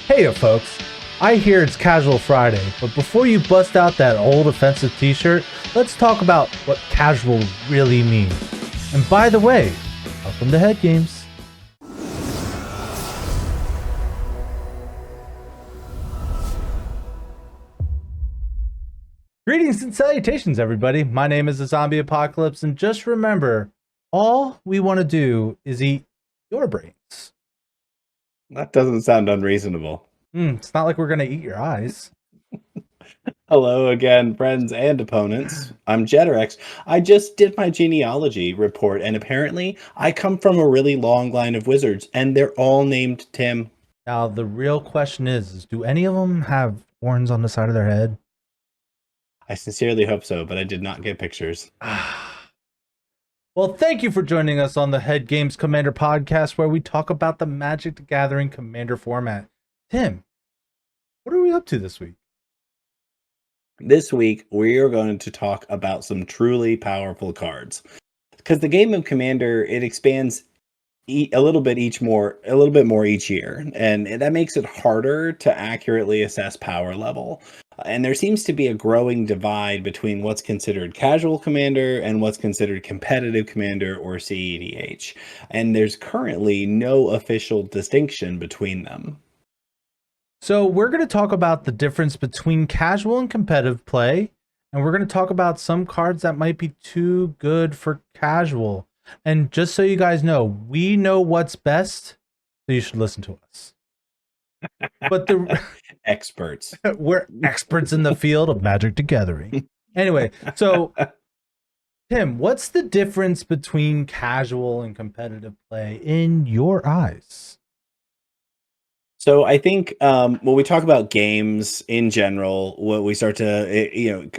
Hey, folks. I hear it's Casual Friday, but before you bust out that old offensive t-shirt, let's talk about what casual really means. And by the way, welcome to Head Games. Greetings and salutations, everybody. My name is the Zombie Apocalypse, and just remember, all we want to do is eat your brains. That doesn't sound unreasonable. It's not like we're going to eat your eyes. Hello again, friends and opponents. I'm Jetrex. I just did my genealogy report, and apparently I come from a really long line of wizards, and they're all named Tim. Now, the real question is do any of them have horns on the side of their head? I sincerely hope so, but I did not get pictures. Well, thank you for joining us on the Head Games Commander podcast, where we talk about the Magic the Gathering Commander format. Tim, what are we up to this week? This week, we are going to talk about some truly powerful cards. Because the game of Commander, it expands a little bit more each year, and that makes it harder to accurately assess power level. And there seems to be a growing divide between what's considered casual commander and what's considered competitive commander, or CEDH. And there's currently no official distinction between them. So, we're going to talk about the difference between casual and competitive play, and we're going to talk about some cards that might be too good for casual. And just so you guys know, we know what's best, so you should listen to us. But the Experts. we're experts in the field of Magic the Gathering. Anyway, so Tim, what's the difference between casual and competitive play in your eyes? So I think when we talk about games in general, when we start to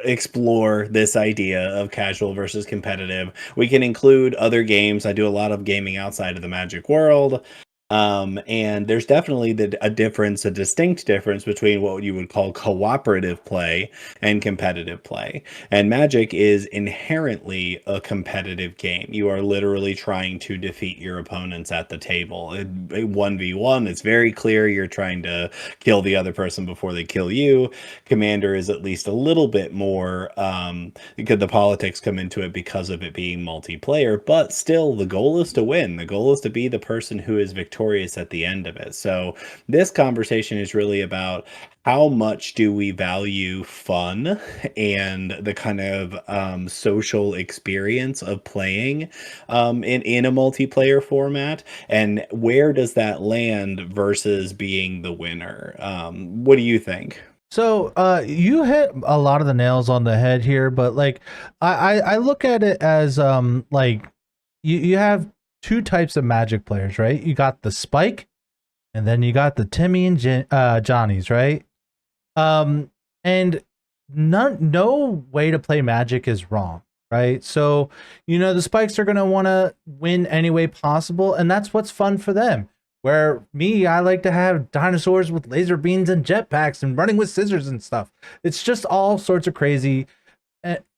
explore this idea of casual versus competitive, we can include other games. I do a lot of gaming outside of the Magic world. And there's definitely a distinct difference between what you would call cooperative play and competitive play. And Magic is inherently a competitive game. You are literally trying to defeat your opponents at the table. 1v1, it's very clear you're trying to kill the other person before they kill you. Commander is at least a little bit more, because the politics come into it because of it being multiplayer, but still the goal is to win. The goal is to be the person who is victorious at the end of it. So this conversation is really about how much do we value fun and the kind of social experience of playing in a multiplayer format, and where does that land versus being the winner? What do you think? So you hit a lot of the nails on the head here, but like I look at it as like you have two types of Magic players, right? You got the Spike, and then you got the Timmy and Johnnies, right? And no way to play Magic is wrong, right? So the Spikes are gonna want to win any way possible, and that's what's fun for them. Where me, I like to have dinosaurs with laser beams and jetpacks and running with scissors and stuff. It's just all sorts of crazy,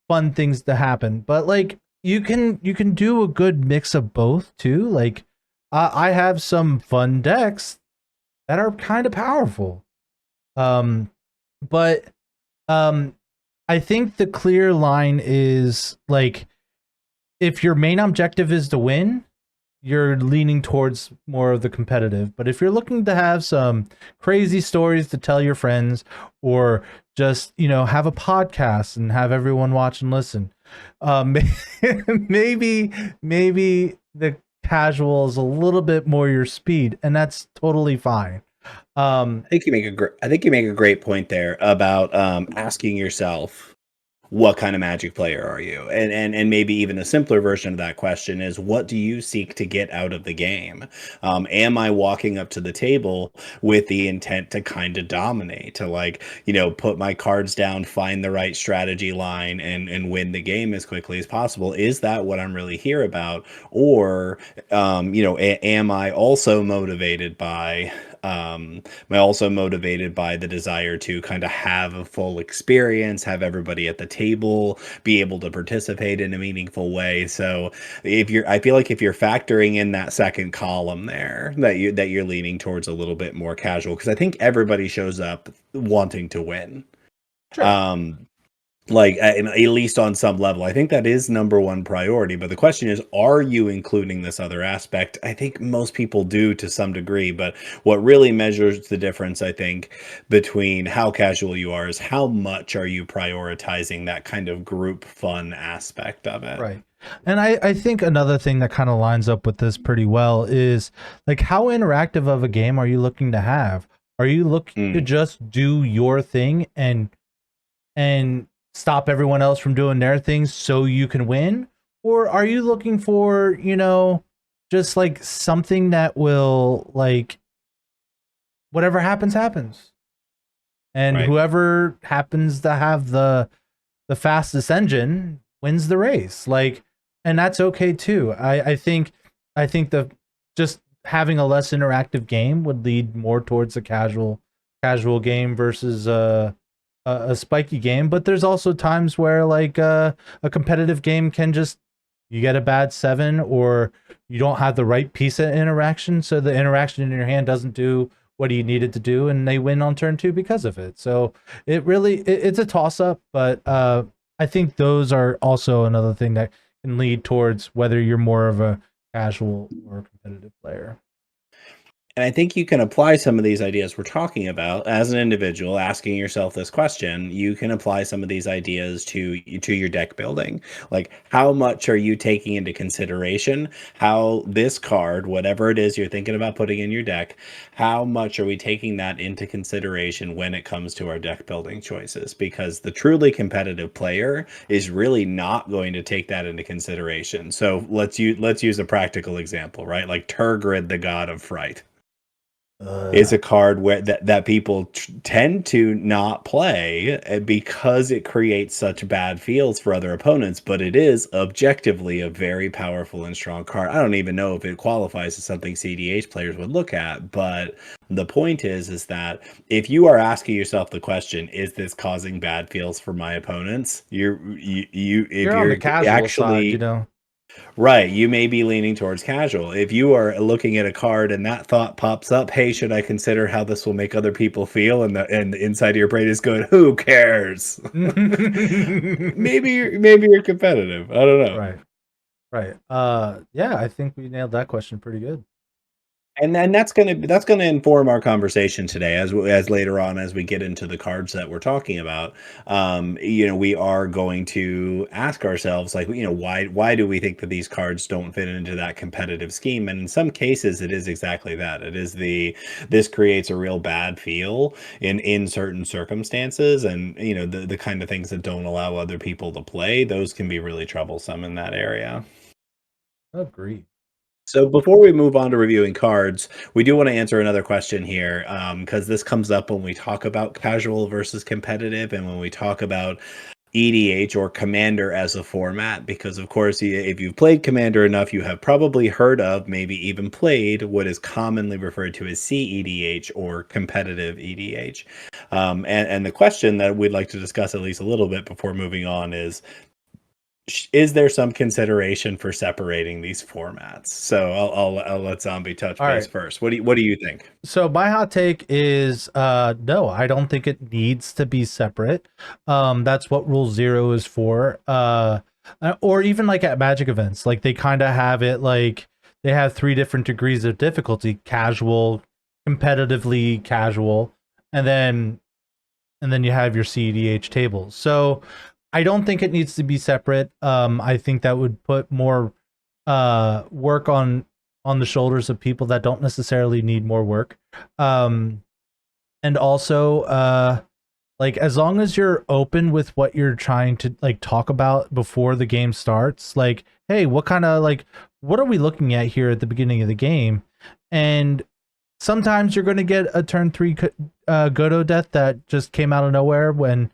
fun things to happen. But like you can do a good mix of both too. Like I have some fun decks that are kind of powerful. But I think the clear line is like if your main objective is to win, you're leaning towards more of the competitive. But if you're looking to have some crazy stories to tell your friends, or just have a podcast and have everyone watch and listen, maybe the casual is a little bit more your speed, and that's totally fine. I think you make a great point there about asking yourself, what kind of Magic player are you? And maybe even a simpler version of that question is, what do you seek to get out of the game? Am I walking up to the table with the intent to kind of dominate, to put my cards down, find the right strategy line, and win the game as quickly as possible? Is that what I'm really here about? Or am I also motivated by I'm also motivated by the desire to kind of have a full experience, have everybody at the table be able to participate in a meaningful way. So I feel like if you're factoring in that second column there, that you're leaning towards a little bit more casual, because I think everybody shows up wanting to win. Sure. Um, at least on some level, I think that is number one priority. But the question is, are you including this other aspect? I think most people do to some degree. But what really measures the difference, I think, between how casual you are is how much are you prioritizing that kind of group fun aspect of it. Right. And I think another thing that kind of lines up with this pretty well is like how interactive of a game are you looking to have? Are you looking to Mm, just do your thing and stop everyone else from doing their things so you can win? Or are you looking for, just like something that will like whatever happens happens. And right. whoever happens to have the fastest engine wins the race. Like, and that's okay too. I think the just having a less interactive game would lead more towards a casual game versus a spiky game. But there's also times where like a competitive game can just you get a bad 7 or you don't have the right piece of interaction, so the interaction in your hand doesn't do what you needed to do, and they win on turn 2 because of it. So it's a toss up, but I think those are also another thing that can lead towards whether you're more of a casual or competitive player. And I think you can apply some of these ideas we're talking about as an individual asking yourself this question. You can apply some of these ideas to your deck building. Like, how much are you taking into consideration how this card, whatever it is you're thinking about putting in your deck, how much are we taking that into consideration when it comes to our deck building choices? Because the truly competitive player is really not going to take that into consideration. So let's use a practical example, right? Like Turgrid, the God of Fright is Uh, a card where that people tend to not play because it creates such bad feels for other opponents, but it is objectively a very powerful and strong card. I don't even know if it qualifies as something CDH players would look at, but the point is that if you are asking yourself the question, is this causing bad feels for my opponents? If you're on the you're casual side, actually right, you may be leaning towards casual. If you are looking at a card and that thought pops up, "Hey, should I consider how this will make other people feel?" And the inside of your brain is going, "Who cares?" Maybe you're competitive. I don't know. Right, right. Yeah, I think we nailed that question pretty good. And then that's gonna inform our conversation today as later on as we get into the cards that we're talking about. We are going to ask ourselves like, why do we think that these cards don't fit into that competitive scheme? And in some cases, it is exactly that. It is this creates a real bad feel in certain circumstances, and the kind of things that don't allow other people to play. Those can be really troublesome in that area. Agreed. So before we move on to reviewing cards, we do want to answer another question here, because this comes up when we talk about casual versus competitive, and when we talk about EDH or Commander as a format. Because of course, if you've played Commander enough, you have probably heard of, maybe even played, what is commonly referred to as CEDH or competitive EDH. And the question that we'd like to discuss at least a little bit before moving on is there some consideration for separating these formats? So I'll let Zombie touch All base right. first. What do you think? So my hot take is no, I don't think it needs to be separate. That's what rule 0 is for. Or even like at magic events, like they kind of have it like they have 3 different degrees of difficulty: casual, competitively casual, and then you have your CEDH tables. So I don't think it needs to be separate. I think that would put more work on the shoulders of people that don't necessarily need more work. Um, and also, like as long as you're open with what you're trying to like talk about before the game starts, like, hey, what are we looking at here at the beginning of the game? And sometimes you're going to get a turn 3 Godo death that just came out of nowhere when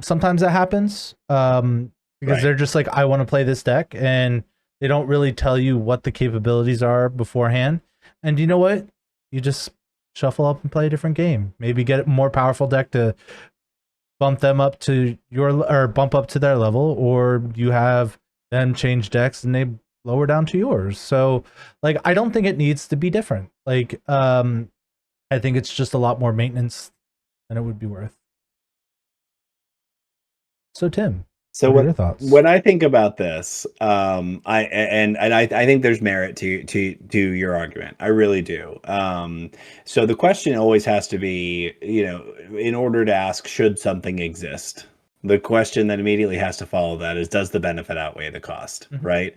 sometimes that happens because Right. they're just like, I want to play this deck, and they don't really tell you what the capabilities are beforehand. And you know what? You just shuffle up and play a different game. Maybe get a more powerful deck to bump them up to or bump up to their level, or you have them change decks and they lower down to yours. So like I don't think it needs to be different. Like I think it's just a lot more maintenance than it would be worth. So Tim, So what are your thoughts? when I think about this, I think there's merit to your argument. I really do. So the question always has to be, in order to ask, should something exist? The question that immediately has to follow that is, does the benefit outweigh the cost? Mhm. Right?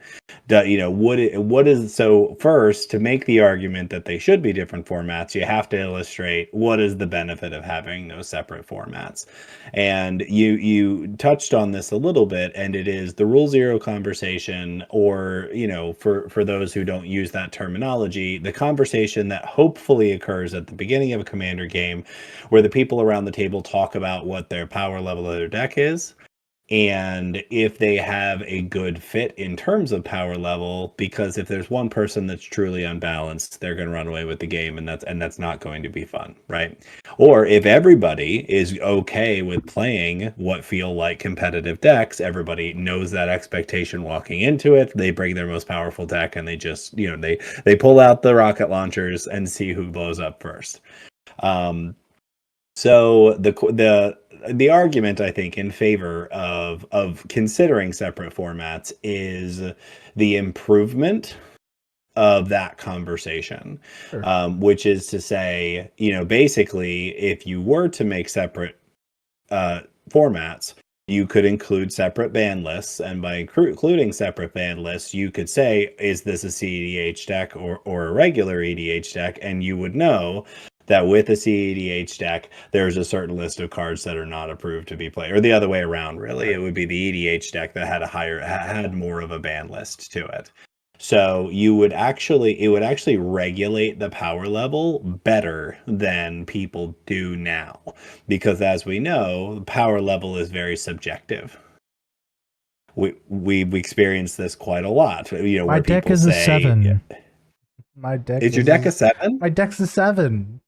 What is so first, to make the argument that they should be different formats, you have to illustrate what is the benefit of having those separate formats. And you touched on this a little bit, and it is the rule zero conversation, or for those who don't use that terminology, the conversation that hopefully occurs at the beginning of a commander game, where the people around the table talk about what their power level of their deck is, and if they have a good fit in terms of power level. Because if there's one person that's truly unbalanced, they're going to run away with the game, and that's not going to be fun, right? Or if everybody is okay with playing what feel like competitive decks, everybody knows that expectation walking into it, they bring their most powerful deck, and they just they pull out the rocket launchers and see who blows up first. So the argument, I think, in favor of considering separate formats is the improvement of that conversation, Sure. which is to say, basically, if you were to make separate formats, you could include separate ban lists, and by including separate ban lists, you could say, is this a CEDH deck or a regular EDH deck? And you would know that with a CEDH deck, there's a certain list of cards that are not approved to be played, or the other way around. Really, Right. it would be the EDH deck that had more of a ban list to it. So it would actually regulate the power level better than people do now, because as we know, the power level is very subjective. We experienced this quite a lot, My where deck people is a say, yeah, 7. My deck is your deck a is 7? my deck's a 7.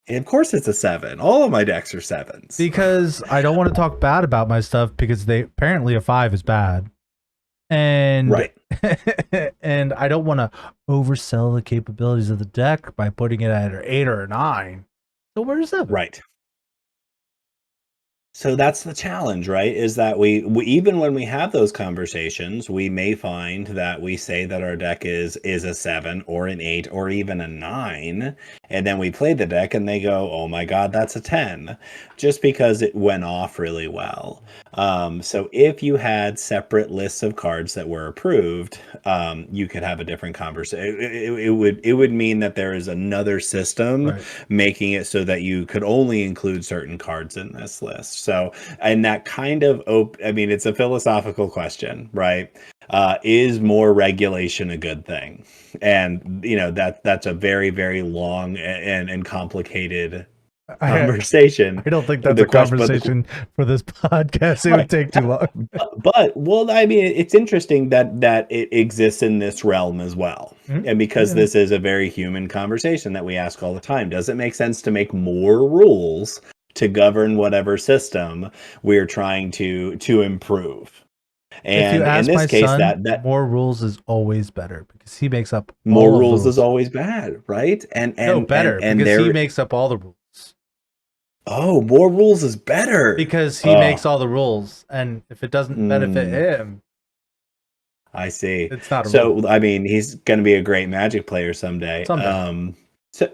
Of course it's a 7. All of my decks are 7s. Because I don't want to talk bad about my stuff because they apparently a 5 is bad. And Right. and I don't want to oversell the capabilities of the deck by putting it at an 8 or a 9. So where's 7? Right. So that's the challenge, right? Is that we even when we have those conversations, we may find that we say that our deck is a 7 or an 8 or even a 9, and then we play the deck and they go, "Oh my god, that's a 10," just because it went off really well. So if you had separate lists of cards that were approved, you could have a different conversation. It would mean that there is another system Right. making it so that you could only include certain cards in this list. So, and that kind of, it's a philosophical question, right? Is more regulation a good thing? And that's a very, very long and complicated I conversation. I don't think that's The a question, conversation for this podcast. It would take too long. well, it's interesting that it exists in this realm as well. Mhm. And because Yeah. this is a very human conversation that we ask all the time, does it make sense to make more rules to govern whatever system we're trying to improve? If you And in ask this my case, son, that more rules is always better because he makes up more all of the rules is rules. always bad, right? And No, and and better and because he there, makes up all the rules. more rules is better. Because he Oh, makes all the rules, and if it doesn't benefit mm. him, I see. it's not a rule. So, he's going to be a great Magic player someday. Someday.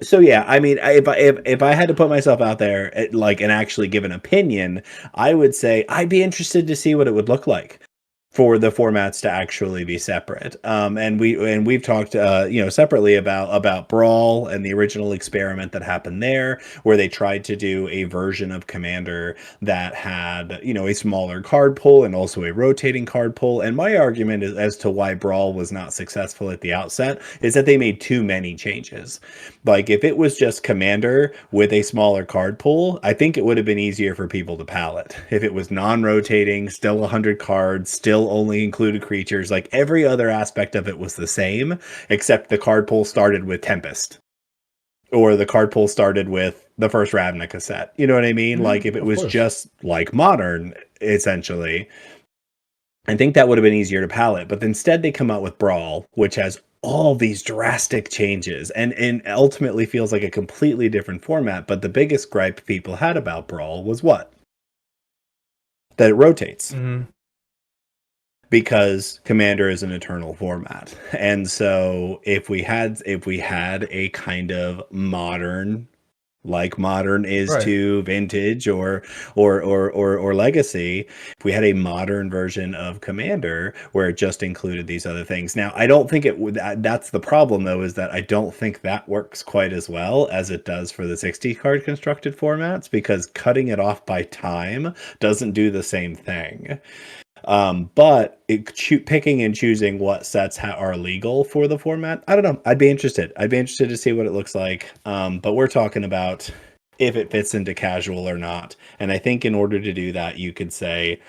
So yeah, if I had to put myself out there, and actually give an opinion, I would say I'd be interested to see what it would look like for the formats to actually be separate. And we've talked, separately about Brawl and the original experiment that happened there, where they tried to do a version of Commander that had, a smaller card pull and also a rotating card pull. And my argument is, as to why Brawl was not successful at the outset, is that they made too many changes. Like, if it was just Commander with a smaller card pool, I think it would have been easier for people to palette. If it was non-rotating, still 100 cards, still only included creatures, like every other aspect of it was the same, except the card pool started with Tempest. or the card pool started with the first Ravnica set. You know what I mean? Like if it Of was course. just like Modern, essentially, I think that would have been easier to palette. But instead, they come out with Brawl, which has all these drastic changes and ultimately feels like a completely different format. But the biggest gripe people had about Brawl was what? That it rotates. Mm-hmm. Because Commander is an eternal format. And so if we had a kind of modern, like Modern is Right. to Vintage or Legacy, if we had a modern version of Commander where it just included these other things. Now, I don't think it would, that's the problem though, is that I don't think that works quite as well as it does for the 60 card constructed formats, because cutting it off by time doesn't do the same thing. But picking and choosing what sets are legal for the format, I don't know. I'd be interested. I'd be interested to see what it looks like. But we're talking about if it fits into casual or not. And I think in order to do that, you could say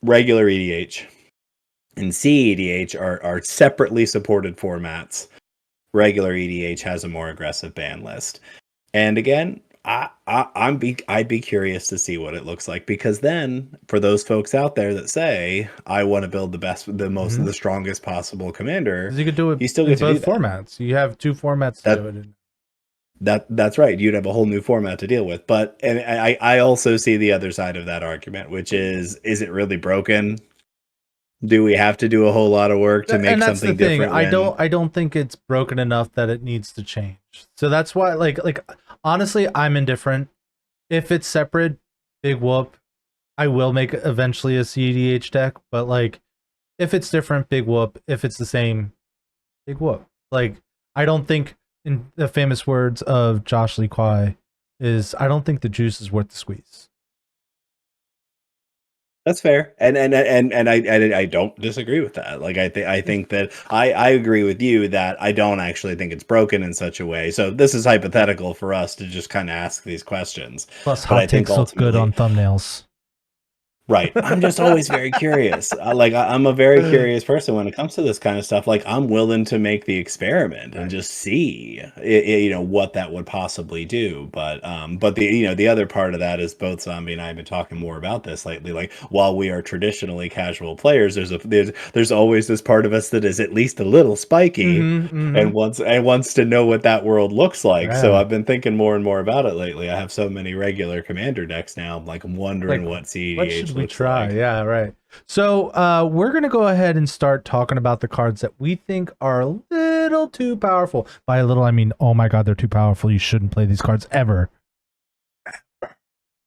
regular EDH and CEDH are separately supported formats. Regular EDH has a more aggressive ban list. And again, I'd be curious to see what it looks like, because then for those folks out there that say I want to build the best, Mm-hmm. the strongest possible commander, Because you could do it you still in get to do both that. formats. You have two formats to do That it in. that's right. You'd have a whole new format to deal with. But and I also see the other side of that argument, which is it really broken? Do we have to do a whole lot of work to make And that's the something thing. different when I don't think it's broken enough that it needs to change. So that's why like honestly, I'm indifferent. If it's separate, big whoop. I will make eventually a CDH deck, but like if it's different, big whoop. If it's the same, big whoop. Like I don't think, in the famous words of Josh Lee Kwai, is I don't think the juice is worth the squeeze. That's fair, and I don't disagree with that. Like I think that I agree with you that I don't actually think it's broken in such a way. So this is hypothetical for us to just kind of ask these questions, Plus, but I hot think takes look good ultimately, on thumbnails. right. I'm just always very curious. I'm a very curious person when it comes to this kind of stuff. Like I'm willing to make the experiment and Right. just see, what that would possibly do. But the other part of that is both Zombie and I have been talking more about this lately. Like while we are traditionally casual players, there's always this part of us that is at least a little spiky Mm-hmm. Mm-hmm. and wants to know what that world looks like. So Yeah. I've been thinking more and more about it lately. I have so many regular commander decks now. I'm like, I'm wondering Like, what what should CEDH we looks try? like. Yeah, right. So we're gonna go ahead and start talking about the cards that we think are a little too powerful. By a little, I mean, oh my god, they're too powerful. You shouldn't play these cards ever.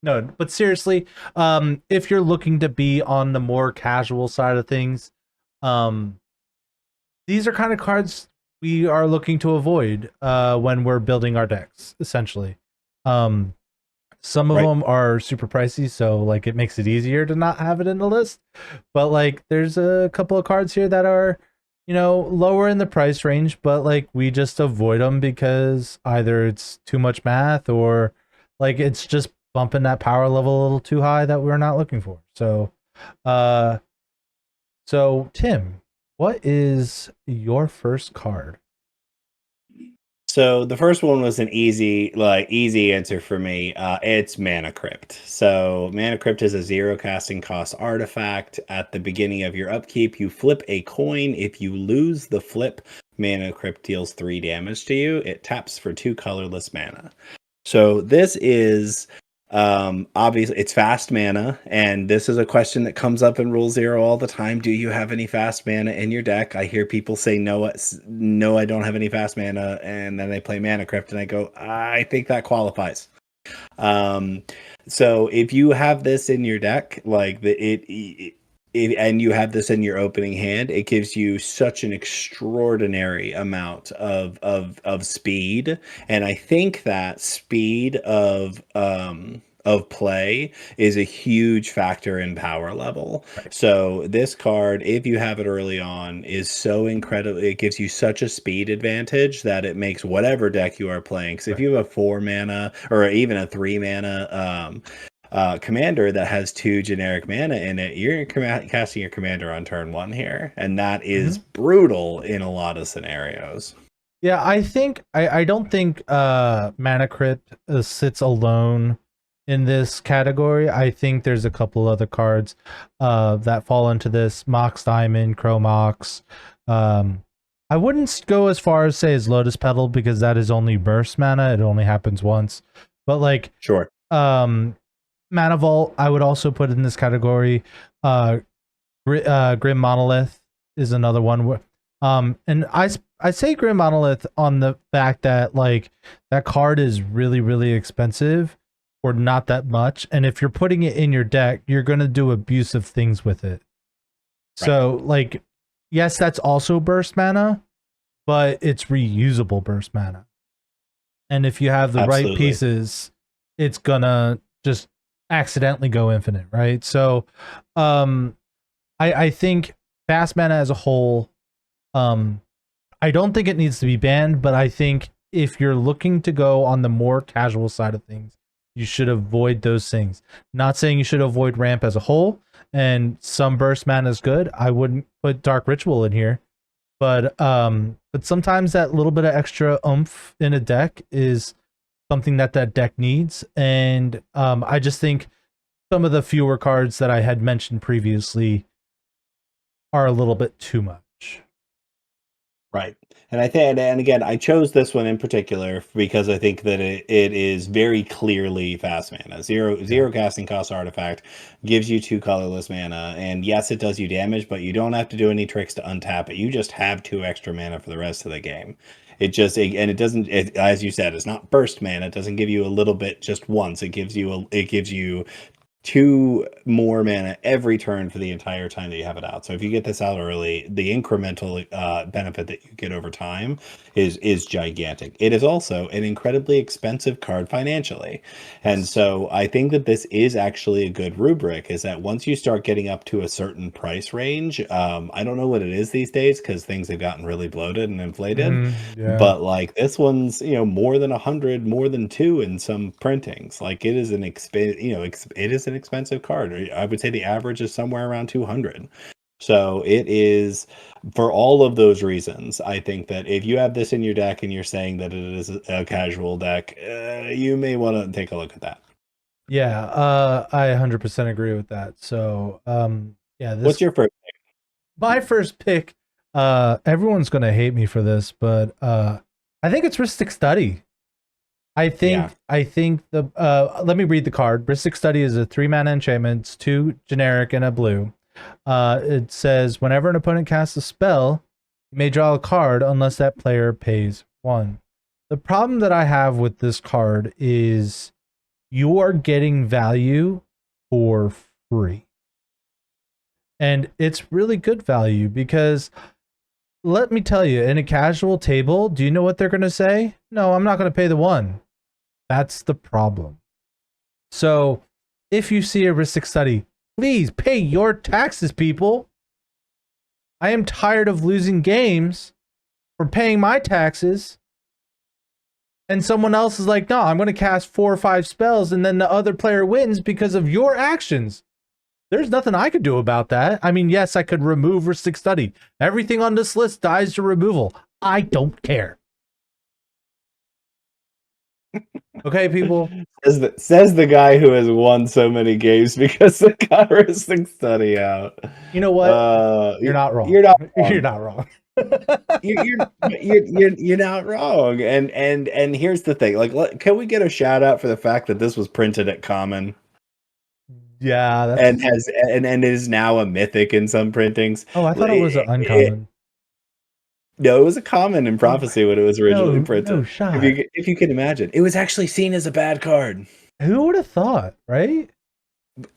No, but seriously, if you're looking to be on the more casual side of things, um, these are kind of cards we are looking to avoid when we're building our decks, essentially. Um, some of Right. them are super pricey, so like it makes it easier to not have it in the list. But like there's a couple of cards here that are, lower in the price range, but like we just avoid them because either it's too much math or like it's just bumping that power level a little too high that we're not looking for. Uh so Tim, what is your first card? So the first one was an easy answer for me. It's Mana Crypt. So Mana Crypt is a zero casting cost artifact. At the beginning of your upkeep, you flip a coin. If you lose the flip, Mana Crypt deals 3 damage to you. It taps for 2 colorless mana. So this is obviously it's fast mana, and this is a question that comes up in Rule Zero all the time. Do you have any fast mana in your deck? I hear people say no, no, I don't have any fast mana, and then they play Mana Crypt, and I go, I think that qualifies. Um, so if you have this in your deck, like and you have this in your opening hand, it gives you such an extraordinary amount of speed, and I think that speed of play is a huge factor in power level. Right. So this card, if you have it early on, is so incredible. It gives you such a speed advantage that it makes whatever deck you are playing. So if Right. you have a 4 mana or even a 3 mana commander that has 2 generic mana in it, you're casting your commander on turn 1 here, and that is Mhm. brutal in a lot of scenarios. Yeah, I don't think Mana Crypt sits alone in this category. I think there's a couple other cards that fall into this. Mox Diamond, Chromox. Um I wouldn't go as far as say as Lotus Petal because that is only burst mana. It only happens once. But like Sure. Mana Vault, I would also put in this category. Uh Grim Monolith is another one. And I say Grim Monolith on the fact that like that card is really really expensive or not that much, and if you're putting it in your deck, you're gonna do abusive things with it. Right. So like, yes, that's also burst mana, but it's reusable burst mana. And if you have the right Absolutely. pieces, it's gonna just accidentally go infinite, right? So, um, I think fast mana as a whole, um, I don't think it needs to be banned, but I think if you're looking to go on the more casual side of things, you should avoid those things. Not saying you should avoid ramp as a whole, and some burst mana is good. I wouldn't put Dark Ritual in here, but sometimes that little bit of extra oomph in a deck is something that that deck needs, and I just think some of the fewer cards that I had mentioned previously are a little bit too much. Right. And I think, and again, I chose this one in particular because I think that it is very clearly fast mana. Yeah. Zero casting cost artifact gives you 2 colorless mana. And yes, it does you damage, but you don't have to do any tricks to untap it. You just have 2 extra mana for the rest of the game. And it doesn't, as you said, it's not burst mana. It doesn't give you a little bit just once. It gives you 2 more mana every turn for the entire time that you have it out. So if you get this out early, the incremental benefit that you get over time is gigantic. It is also an incredibly expensive card financially, and Yes. so I think that this is actually a good rubric. Is that once you start getting up to a certain price range, I don't know what it is these days because things have gotten really bloated and inflated, Yeah. but like this one's more than 100, more than two in some printings. Like it is it is an expensive card. I would say the average is somewhere around 200. So it is, for all of those reasons, I think that if you have this in your deck and you're saying that it is a casual deck, you may want to take a look at that. Yeah, I 100% agree with that. So, yeah, What's this your first? my first pick. Everyone's gonna hate me for this, but I think it's Ristic Study. Yeah. I think the let me read the card. Ristic Study is a 3 mana enchantment. It's 2 generic and a blue. It says whenever an opponent casts a spell, you may draw a card unless that player pays 1. The problem that I have with this card is you are getting value for free. And it's really good value because let me tell you, in a casual table, do you know what they're going to say? No, I'm not going to pay the 1. That's the problem. So if you see a Ristic Study, please pay your taxes, people. I am tired of losing games for paying my taxes. And someone else is like, no, I'm going to cast 4 or 5 spells, and then the other player wins because of your actions. There's nothing I could do about that. I mean, yes, I could remove Ristic Study. Everything on this list dies to removal. I don't care. Okay, people. Says the guy who has won so many games because the Kairos study out. You know what? You're You, not wrong. you're not You're wrong. not wrong. You're not wrong. And here's the thing. Like, can we get a shout out for the fact that this was printed at Common Yeah, and that's. has and is now a mythic in some printings? Oh, I thought it was an It, uncommon. no, it was a common in Oh, Prophecy when it was originally no printed. shot. If you can imagine, it was actually seen as a bad card. Who would have thought, right?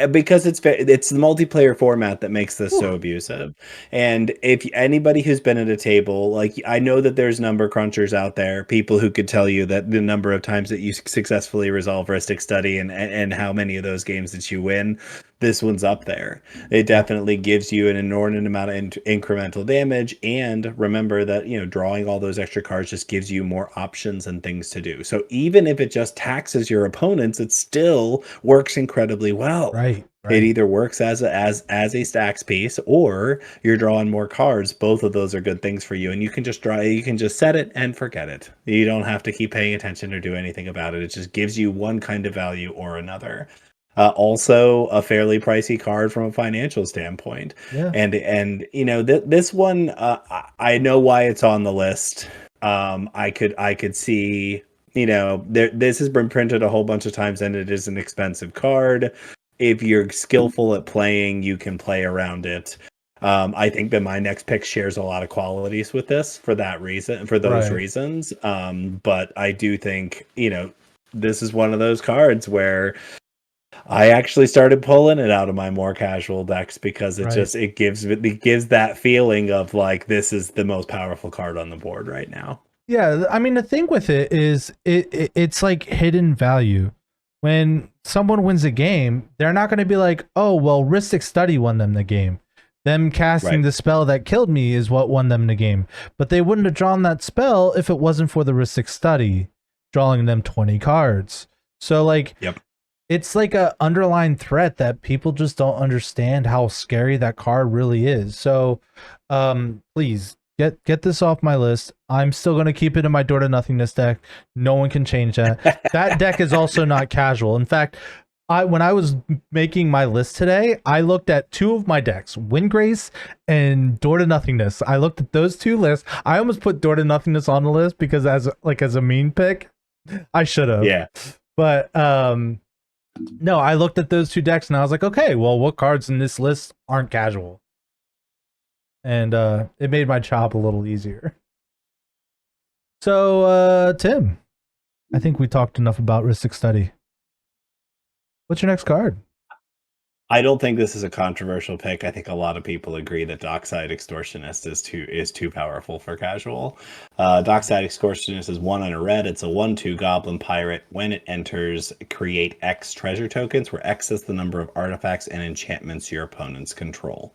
Because it's the multiplayer format that makes this Whew. so abusive. And if anybody who's been at a table, like I know that there's number crunchers out there, people who could tell you that the number of times that you successfully resolve Ristic Study and how many of those games that you win, this one's up there. It Yeah, definitely gives you an inordinate amount of incremental damage. And remember that, drawing all those extra cards just gives you more options and things to do. So even if it just taxes your opponents, it still works incredibly well. right. It Right. either works as a stacks piece, or you're drawing more cards. Both of those are good things for you, and you can just draw. You can just set it and forget it. You don't have to keep paying attention or do anything about it. It just gives you one kind of value or another. Also, a fairly pricey card from a financial standpoint, Yeah. and this one, I know why it's on the list. I could see, this has been printed a whole bunch of times, and it is an expensive card. If you're skillful at playing, you can play around it. I think that my next pick shares a lot of qualities with this for that reason, for those Right. reasons. But I do think, this is one of those cards where I actually started pulling it out of my more casual decks because Right. it gives that feeling of like this is the most powerful card on the board right now. Yeah, I mean the thing with it is it's like hidden value. When someone wins a game, they're not going to be like, "Oh, well, Ristic Study won them the game. Them casting Right. the spell that killed me is what won them the game." But they wouldn't have drawn that spell if it wasn't for the Ristic Study drawing them 20 cards. So like Yep. it's like a underlying threat that people just don't understand how scary that card really is. So please get this off my list. I'm still going to keep it in my Door to Nothingness deck. No one can change that. That deck is also not casual. In fact, when I was making my list today, I looked at two of my decks, Windgrace and Door to Nothingness. I looked at those two lists. I almost put Door to Nothingness on the list because as a mean pick, I should have. Yeah. But no, I looked at those two decks and I was like, okay, well, what cards in this list aren't casual? And it made my job a little easier. So, Tim, I think we talked enough about Ristic Study. What's your next card? I don't think this is a controversial pick. I think a lot of people agree that Dockside Extortionist is too powerful for casual. Dockside Extortionist is 1 and a red. It's a 1/2 Goblin Pirate. When it enters, create X treasure tokens, where X is the number of artifacts and enchantments your opponents control.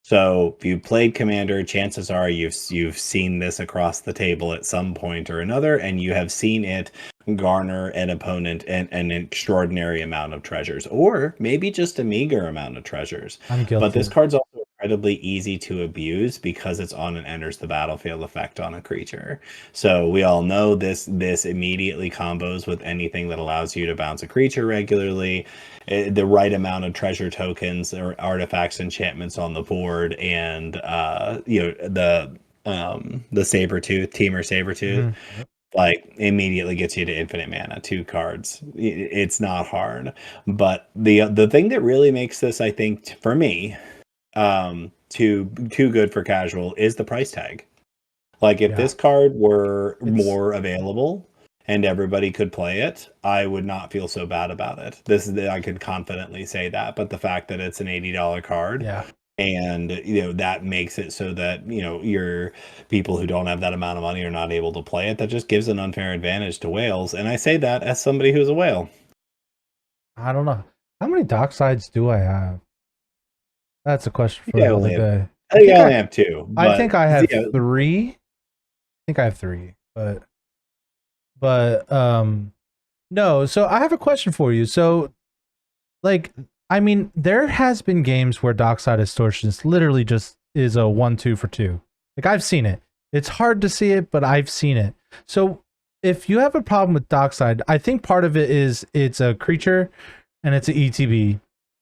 So if you played Commander, chances are you've seen this across the table at some point or another, and you have seen it garner an opponent an extraordinary amount of treasures, or maybe just a meager amount of treasures. I'm guilty. But this card's also incredibly easy to abuse because it's on an enters the battlefield effect on a creature. So we all know this immediately combos with anything that allows you to bounce a creature regularly, the right amount of treasure tokens or artifacts, enchantments on the board, and the Sabertooth, Teamer Sabertooth. Mm-hmm. Like immediately gets you to infinite mana, 2 cards. It's not hard, but the thing that really makes this, I think, for me, too good for casual is the price tag. Like if this card were more available and everybody could play it, I would not feel so bad about it. I could confidently say that, but the fact that it's an $80 card, and that makes it so that your people who don't have that amount of money are not able to play it. That just gives an unfair advantage to whales, and I say that as somebody who's a whale. I don't know how many Docksides do I have. That's a question for another day. I think I only have 2. I think I have 3. I think I have 3, but no. So I have a question for you. So, like, I mean, there has been games where Dockside Extortionist literally just is a 1/2 for 2. Like I've seen it. It's hard to see it, but I've seen it. So if you have a problem with Dockside, I think part of it is it's a creature and it's an ETB,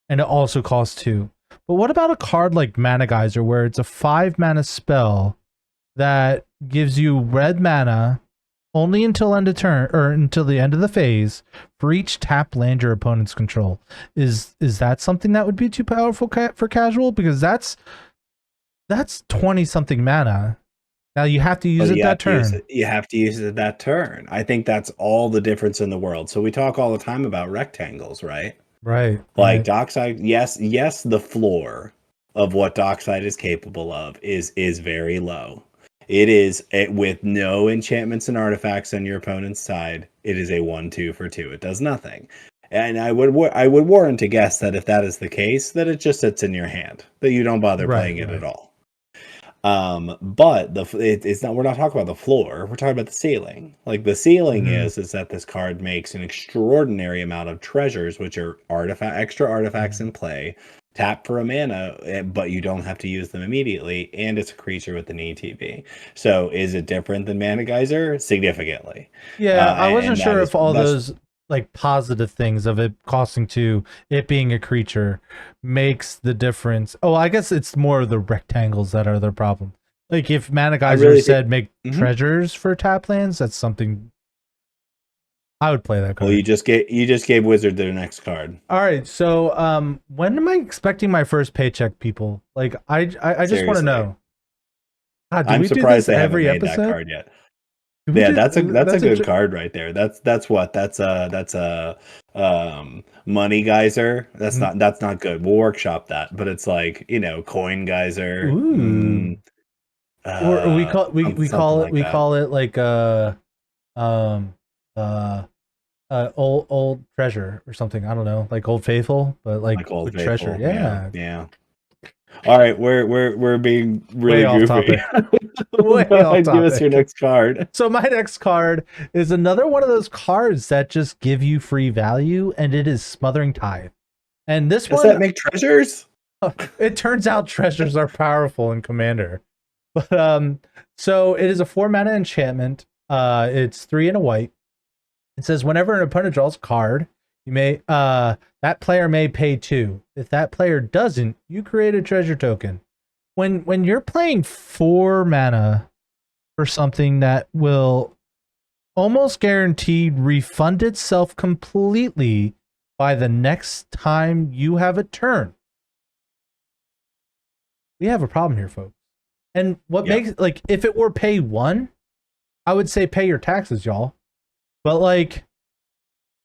and it also costs 2. But what about a card like Mana Geyser, where it's a 5 mana spell that gives you red mana only until end of turn or until the end of the phase for each tap land your opponent's control? Is that something that would be too powerful for casual? Because that's 20 something mana. Now you have to use it that turn. You have to use it that turn. I think that's all the difference in the world. So we talk all the time about rectangles, right? Right. Like Dockside, yes, the floor of what Dockside is capable of is very low. It is with no enchantments and artifacts on your opponent's side. It is a 1/2 for 2. It does nothing. And I would warrant to guess that if that is the case, that it just sits in your hand, that you don't bother playing it at all. But it's not. We're not talking about the floor. We're talking about the ceiling. Like the ceiling Mhm. is that this card makes an extraordinary amount of treasures, which are extra artifacts Mhm. in play. Tap for a mana, but you don't have to use them immediately, and it's a creature with an ETB. So, is it different than Mana Geyser? Significantly, Yeah, I wasn't and that sure is if all that's those like positive things of it costing two, it being a creature, makes the difference. Oh, I guess it's more of the rectangles that are the problem. Like if Mana I Geyser really think. said make treasures for tap lands, that's something I would play that Well, card. you just gave Wizard their next card. All right, so when am I expecting my first paycheck, people? Like I just want to Seriously, know. God, do I'm we do surprised this they haven't every made that episode? card yet. Do we Yeah, do that's a that's a good card right there. That's what that's a money geyser. That's not good. We'll workshop that, but it's like, coin geyser. ooh. Or Something like we that. call it like um uh old treasure or something. I don't know, like Old Faithful, but like Like Old with treasure. Faithful. Yeah, Yeah. yeah. All right, we're being Way really off goofy. topic. Way Go off ahead, give us your topic. next card. So my next card is another one of those cards that just give you free value, and it is Smothering Tithe. And this Does one, that make treasures? it turns out treasures are powerful in Commander. But so it is a 4 mana enchantment. It's 3 and a white. It says whenever an opponent draws a card, you may that player may pay 2. If that player doesn't, you create a treasure token. When you're playing 4 mana for something that will almost guaranteed refund itself completely by the next time you have a turn, we have a problem here, folks. And what Yeah. makes, like, if it were pay 1, I would say pay your taxes, y'all. But like,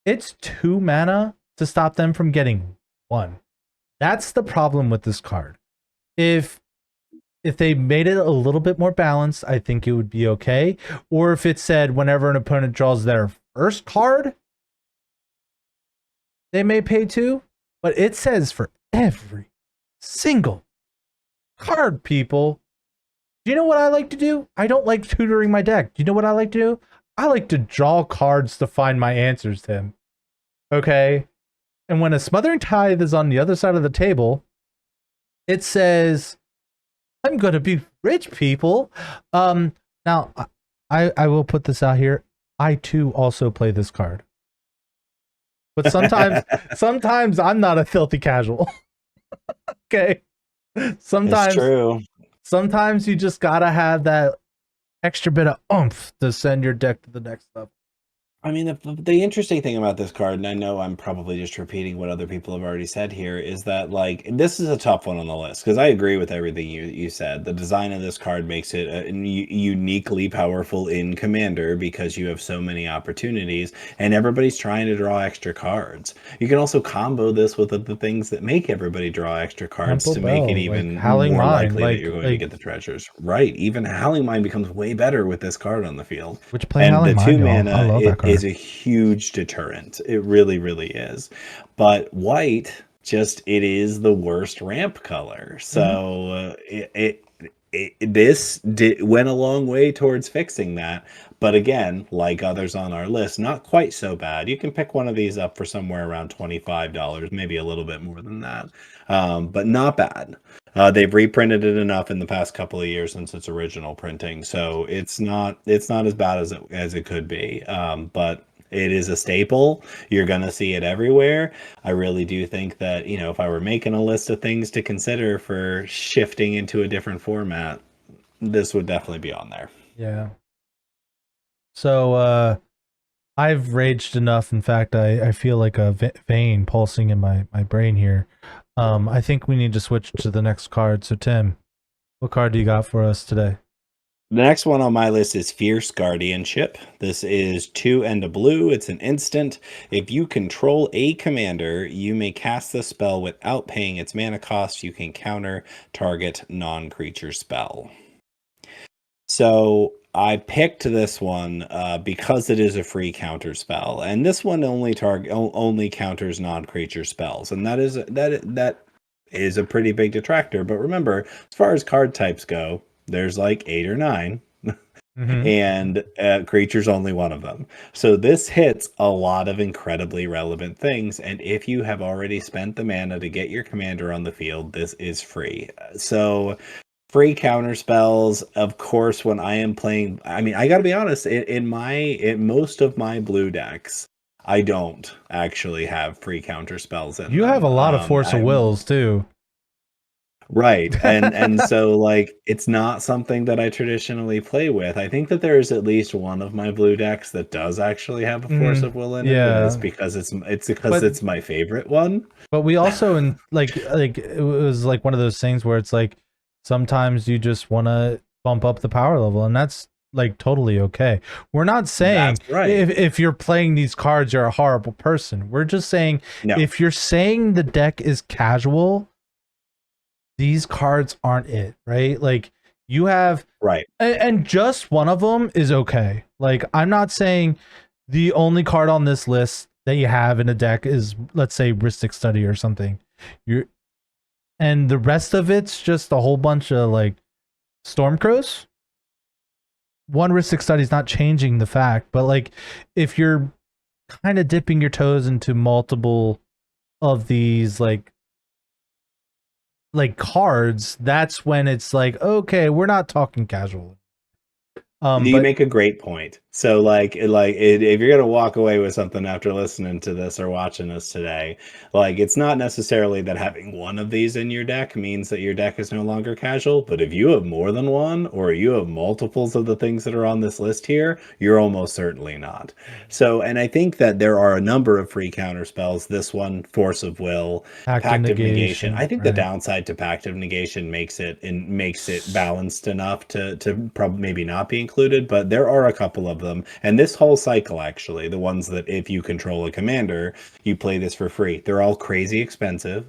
it's 2 mana to stop them from getting 1. That's the problem with this card. If they made it a little bit more balanced, I think it would be okay. Or if it said whenever an opponent draws their first card, they may pay 2. But it says for every single card, people. Do you know what I like to do? I don't like tutoring my deck. Do you know what I like to do? I like to draw cards to find my answers, Tim. Okay? And when a Smothering Tithe is on the other side of the table, it says, I'm going to be rich, people. Now, I will put this out here. I, too, also play this card. But sometimes I'm not a filthy casual. Okay? It's Sometimes true. sometimes you just gotta have that extra bit of oomph to send your deck to the next level. I mean, the interesting thing about this card, and I know I'm probably just repeating what other people have already said here, is that like this is a tough one on the list because I agree with everything you said. The design of this card makes it uniquely powerful in Commander because you have so many opportunities and everybody's trying to draw extra cards. You can also combo this with the things that make everybody draw extra cards Temple to make it Bell, like even Howling more Mine, likely that you're going to get the treasures. Right? Even Howling Mine becomes way better with this card on the field. which play And Howling the Mine, two y'all. I mana love that it is card. a huge deterrent. It really, really is. But white it is the worst ramp color. Mm-hmm. So this went a long way towards fixing that. But again, like others on our list, not quite so bad. You can pick one of these up for somewhere around $25, maybe a little bit more than that, but not bad. They've reprinted it enough in the past couple of years since its original printing, so it's not as bad as it could be. But it is a staple. You're gonna see it everywhere. I really do think that, if I were making a list of things to consider for shifting into a different format, this would definitely be on there. Yeah. So I've raged enough. In fact, I feel like a vein pulsing in my brain here. I think we need to switch to the next card. So Tim, what card do you got for us today? The next one on my list is Fierce Guardianship. This is 2 and a blue. It's an instant. If you control a commander, you may cast the spell without paying its mana cost. You can counter target non-creature spell. So I picked this one because it is a free counter spell, and this one only counters non-creature spells, and that is a pretty big detractor. But remember, as far as card types go, There's like 8 or 9, Mm-hmm. and creature's only one of them. So this hits a lot of incredibly relevant things, and if you have already spent the mana to get your commander on the field, this is free. So free counter spells, of course, when I am playing, I mean, I gotta be honest, in most of my blue decks, I don't actually have free counter spells in You have them. a lot of force of I'm wills too. right, and so like it's not something that I traditionally play with. I think that there is at least one of my blue decks that does actually have a force Mhm. of will in it, and Yeah, it's because but it's my favorite one. we also in like it was like one of those things where it's like sometimes you just want to bump up the power level, and that's like totally okay. We're not saying That's right. if you're playing these cards you're a horrible person. We're just saying No, if you're saying the deck is casual, these cards aren't it, right? Like you have right. and just one of them is okay. Like I'm not saying the only card on this list that you have in a deck is, let's say, Ristic Study or something. You're and the rest of it's just a whole bunch of like Stormcrows. One Ristic Study is not changing the fact, but like if you're kind of dipping your toes into multiple of these like cards, that's when it's like, okay, we're not talking casual. You But make a great point. So, if you're gonna walk away with something after listening to this or watching this today, like it's not necessarily that having one of these in your deck means that your deck is no longer casual. But if you have more than one, or you have multiples of the things that are on this list here, you're almost certainly not. So, and I think that there are a number of free counter spells. This one, Force of Will, active Pact of Negation. I negation, think the right? downside to Pact of Negation makes it balanced enough to probably maybe not be included, but there are a couple of them. And this whole cycle, actually, the ones that if you control a commander, you play this for free. They're all crazy expensive.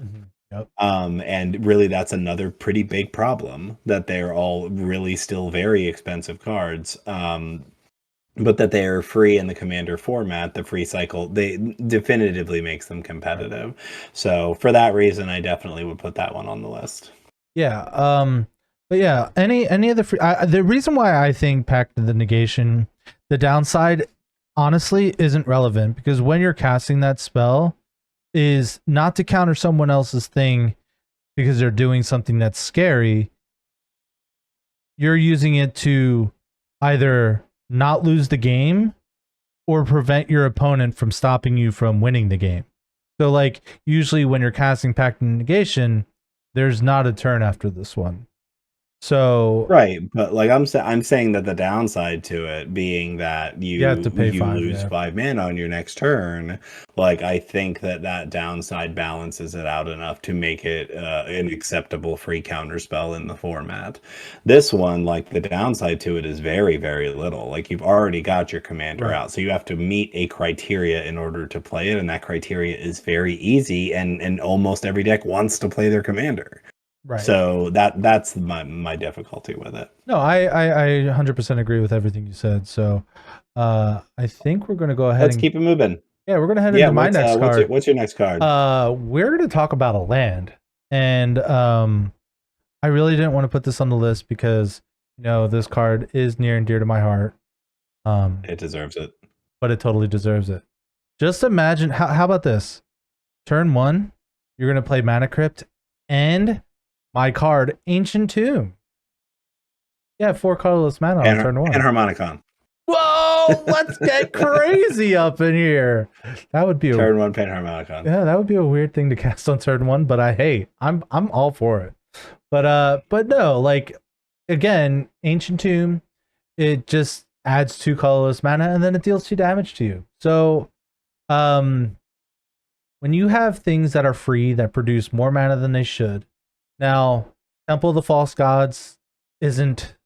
Yep. And really that's another pretty big problem, that they're all really still very expensive cards. But that they are free in the commander format, the free cycle, they definitively makes them Right. competitive. So for that reason, I definitely would put that one on the list. Yeah. But yeah, any of the free, the reason why I think Pact of the Negation, the downside, honestly, isn't relevant because when you're casting that spell, is not to counter someone else's thing because they're doing something that's scary. You're using it to either not lose the game or prevent your opponent from stopping you from winning the game. So, like, usually when you're casting Pact of Negation, there's not a turn after this one. So Right, but like I'm saying that the downside to it being that you have to pay you 5. lose Yeah. 5 mana on your next turn, like I think that downside balances it out enough to make it an acceptable free counter spell in the format. This one, like the downside to it is very, very little. Like you've already got your commander Right. out, so you have to meet a criteria in order to play it, and that criteria is very easy, and almost every deck wants to play their commander. Right. So that's my difficulty with it. No, I 100% agree with everything you said. So I think we're going to go ahead Let's and keep it moving. yeah, we're going to head Yeah, into my next card. what's your next card? We're going to talk about a land. And I really didn't want to put this on the list because this card is near and dear to my heart. It deserves it. But it totally deserves it. Just imagine how about this? Turn 1, you're going to play Mana Crypt and my card Ancient Tomb. Yeah, 4 colorless mana on turn 1. And Harmonicon. Whoa, let's get crazy up in here. That would be Turn 1 Panharmonicon. yeah, that would be a weird thing to cast on turn 1, but I'm all for it. But no, like again, Ancient Tomb, it just adds 2 colorless mana and then it deals 2 damage to you. So, when you have things that are free that produce more mana than they should. Now, Temple of the False Gods isn't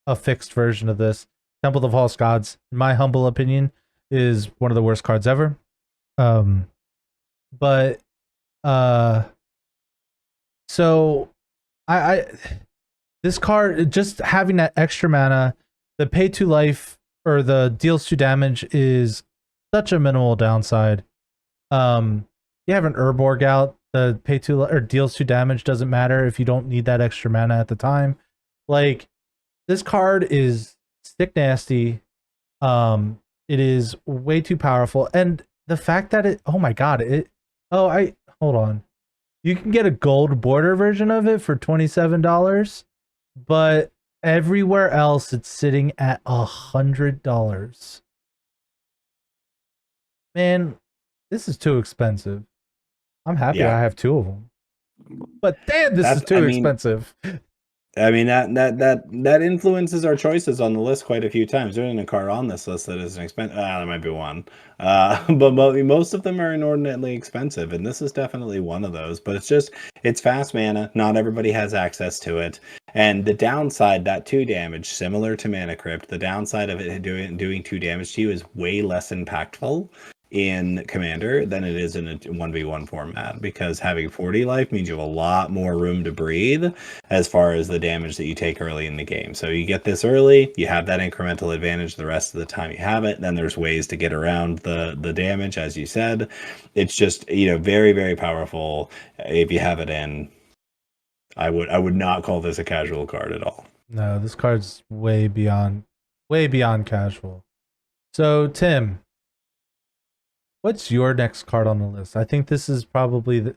a fixed version of this. Temple of the False Gods, in my humble opinion, is one of the worst cards ever. But so I this card, just having that extra mana, the pay 2 life or the deals 2 damage is such a minimal downside. You have an Urborg out, the pay 2 or deals 2 damage doesn't matter if you don't need that extra mana at the time. Like this card is stick nasty. It is way too powerful, and the fact that it, oh my god, it, oh, I, hold on, you can get a gold border version of it for $27, but everywhere else it's sitting at $100. Man, this is too expensive. I'm happy Yeah, I have two of them, but damn, this is that's. I too mean, expensive. that influences our choices on the list quite a few times. There isn't a card on this list that is an expensive. There might be one, but most of them are inordinately expensive, and this is definitely one of those. But it's fast mana. Not everybody has access to it, and the downside, that 2 damage, similar to Mana Crypt, the downside of it doing 2 damage to you is way less impactful in Commander than it is in a 1v1 format, because having 40 life means you have a lot more room to breathe as far as the damage that you take early in the game. So you get this early, you have that incremental advantage the rest of the time you have it. Then there's ways to get around the damage, as you said. It's just, very, very powerful if you have it in. I would not call this a casual card at all. No, this card's way beyond casual. So, Tim, what's your next card on the list? I think this is probably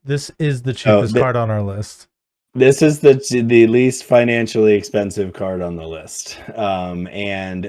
this is the So cheapest card on our list. this is the least financially expensive card on the list, and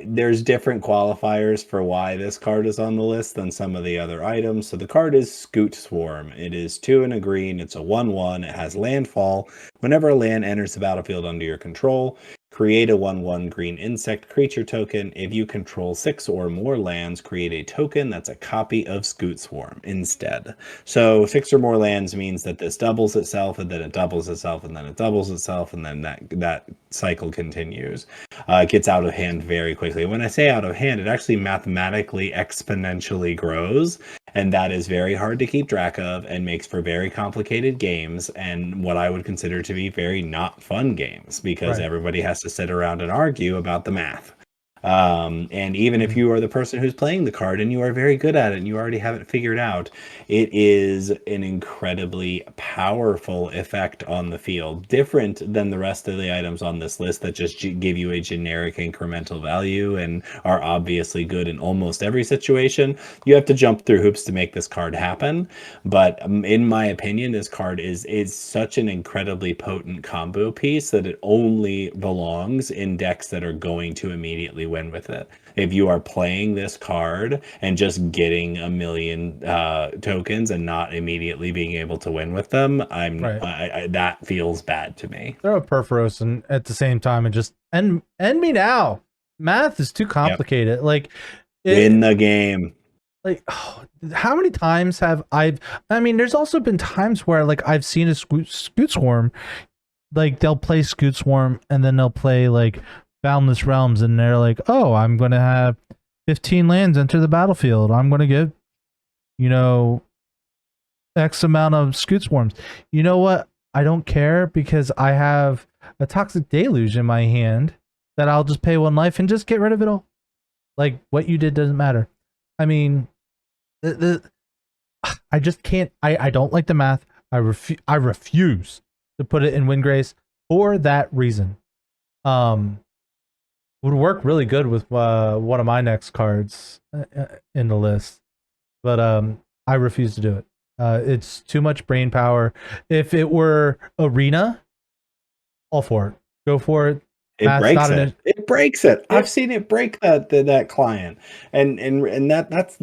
there's different qualifiers for why this card is on the list than some of the other items. So the card is Scoot Swarm. It is 2 and a green. It's a 1/1. It has landfall. Whenever a land enters the battlefield under your control, create a 1/1 green insect creature token. If you control 6 or more lands, create a token that's a copy of Scoot Swarm instead. So 6 or more lands means that this doubles itself, and then it doubles itself, and then it doubles itself, and then that cycle continues. It gets out of hand very quickly. When I say out of hand, it actually mathematically exponentially grows, and that is very hard to keep track of and makes for very complicated games, and what I would consider to be very not fun games, because Right. everybody has to sit around and argue about the math. And even if Mhm. you are the person who's playing the card and you are very good at it and you already have it figured out, it is an incredibly powerful effect on the field, different than the rest of the items on this list that just give you a generic incremental value and are obviously good in almost every situation. You have to jump through hoops to make this card happen. But in my opinion, this card is such an incredibly potent combo piece that it only belongs in decks that are going to immediately win with it. If you are playing this card and just getting a million tokens and not immediately being able to win with them, Right. that feels bad to me. Throw a Perforos and at the same time and just end me now. Math is too Yep. complicated. Like Win it, the game. like oh, how many times have I mean, there's also been times where like I've seen a Scoot Swarm, like they'll play Scoot Swarm and then they'll play like Boundless Realms, and they're like, oh, I'm gonna have 15 lands enter the battlefield. I'm gonna give, you know, X amount of Scoot Swarms. You know what? I don't care because I have a Toxic Deluge in my hand that I'll just pay 1 life and just get rid of it all. Like what you did doesn't matter. I mean, the I just can't. I don't like the math. I refuse to put it in Windgrace for that reason. Um, would work really good with one of my next cards in the list, but I refuse to do it. It's too much brain power. If it were Arena, all for it. Go for it. It Math's breaks not it. an. It breaks it. Yeah, I've seen it break that client, and that's.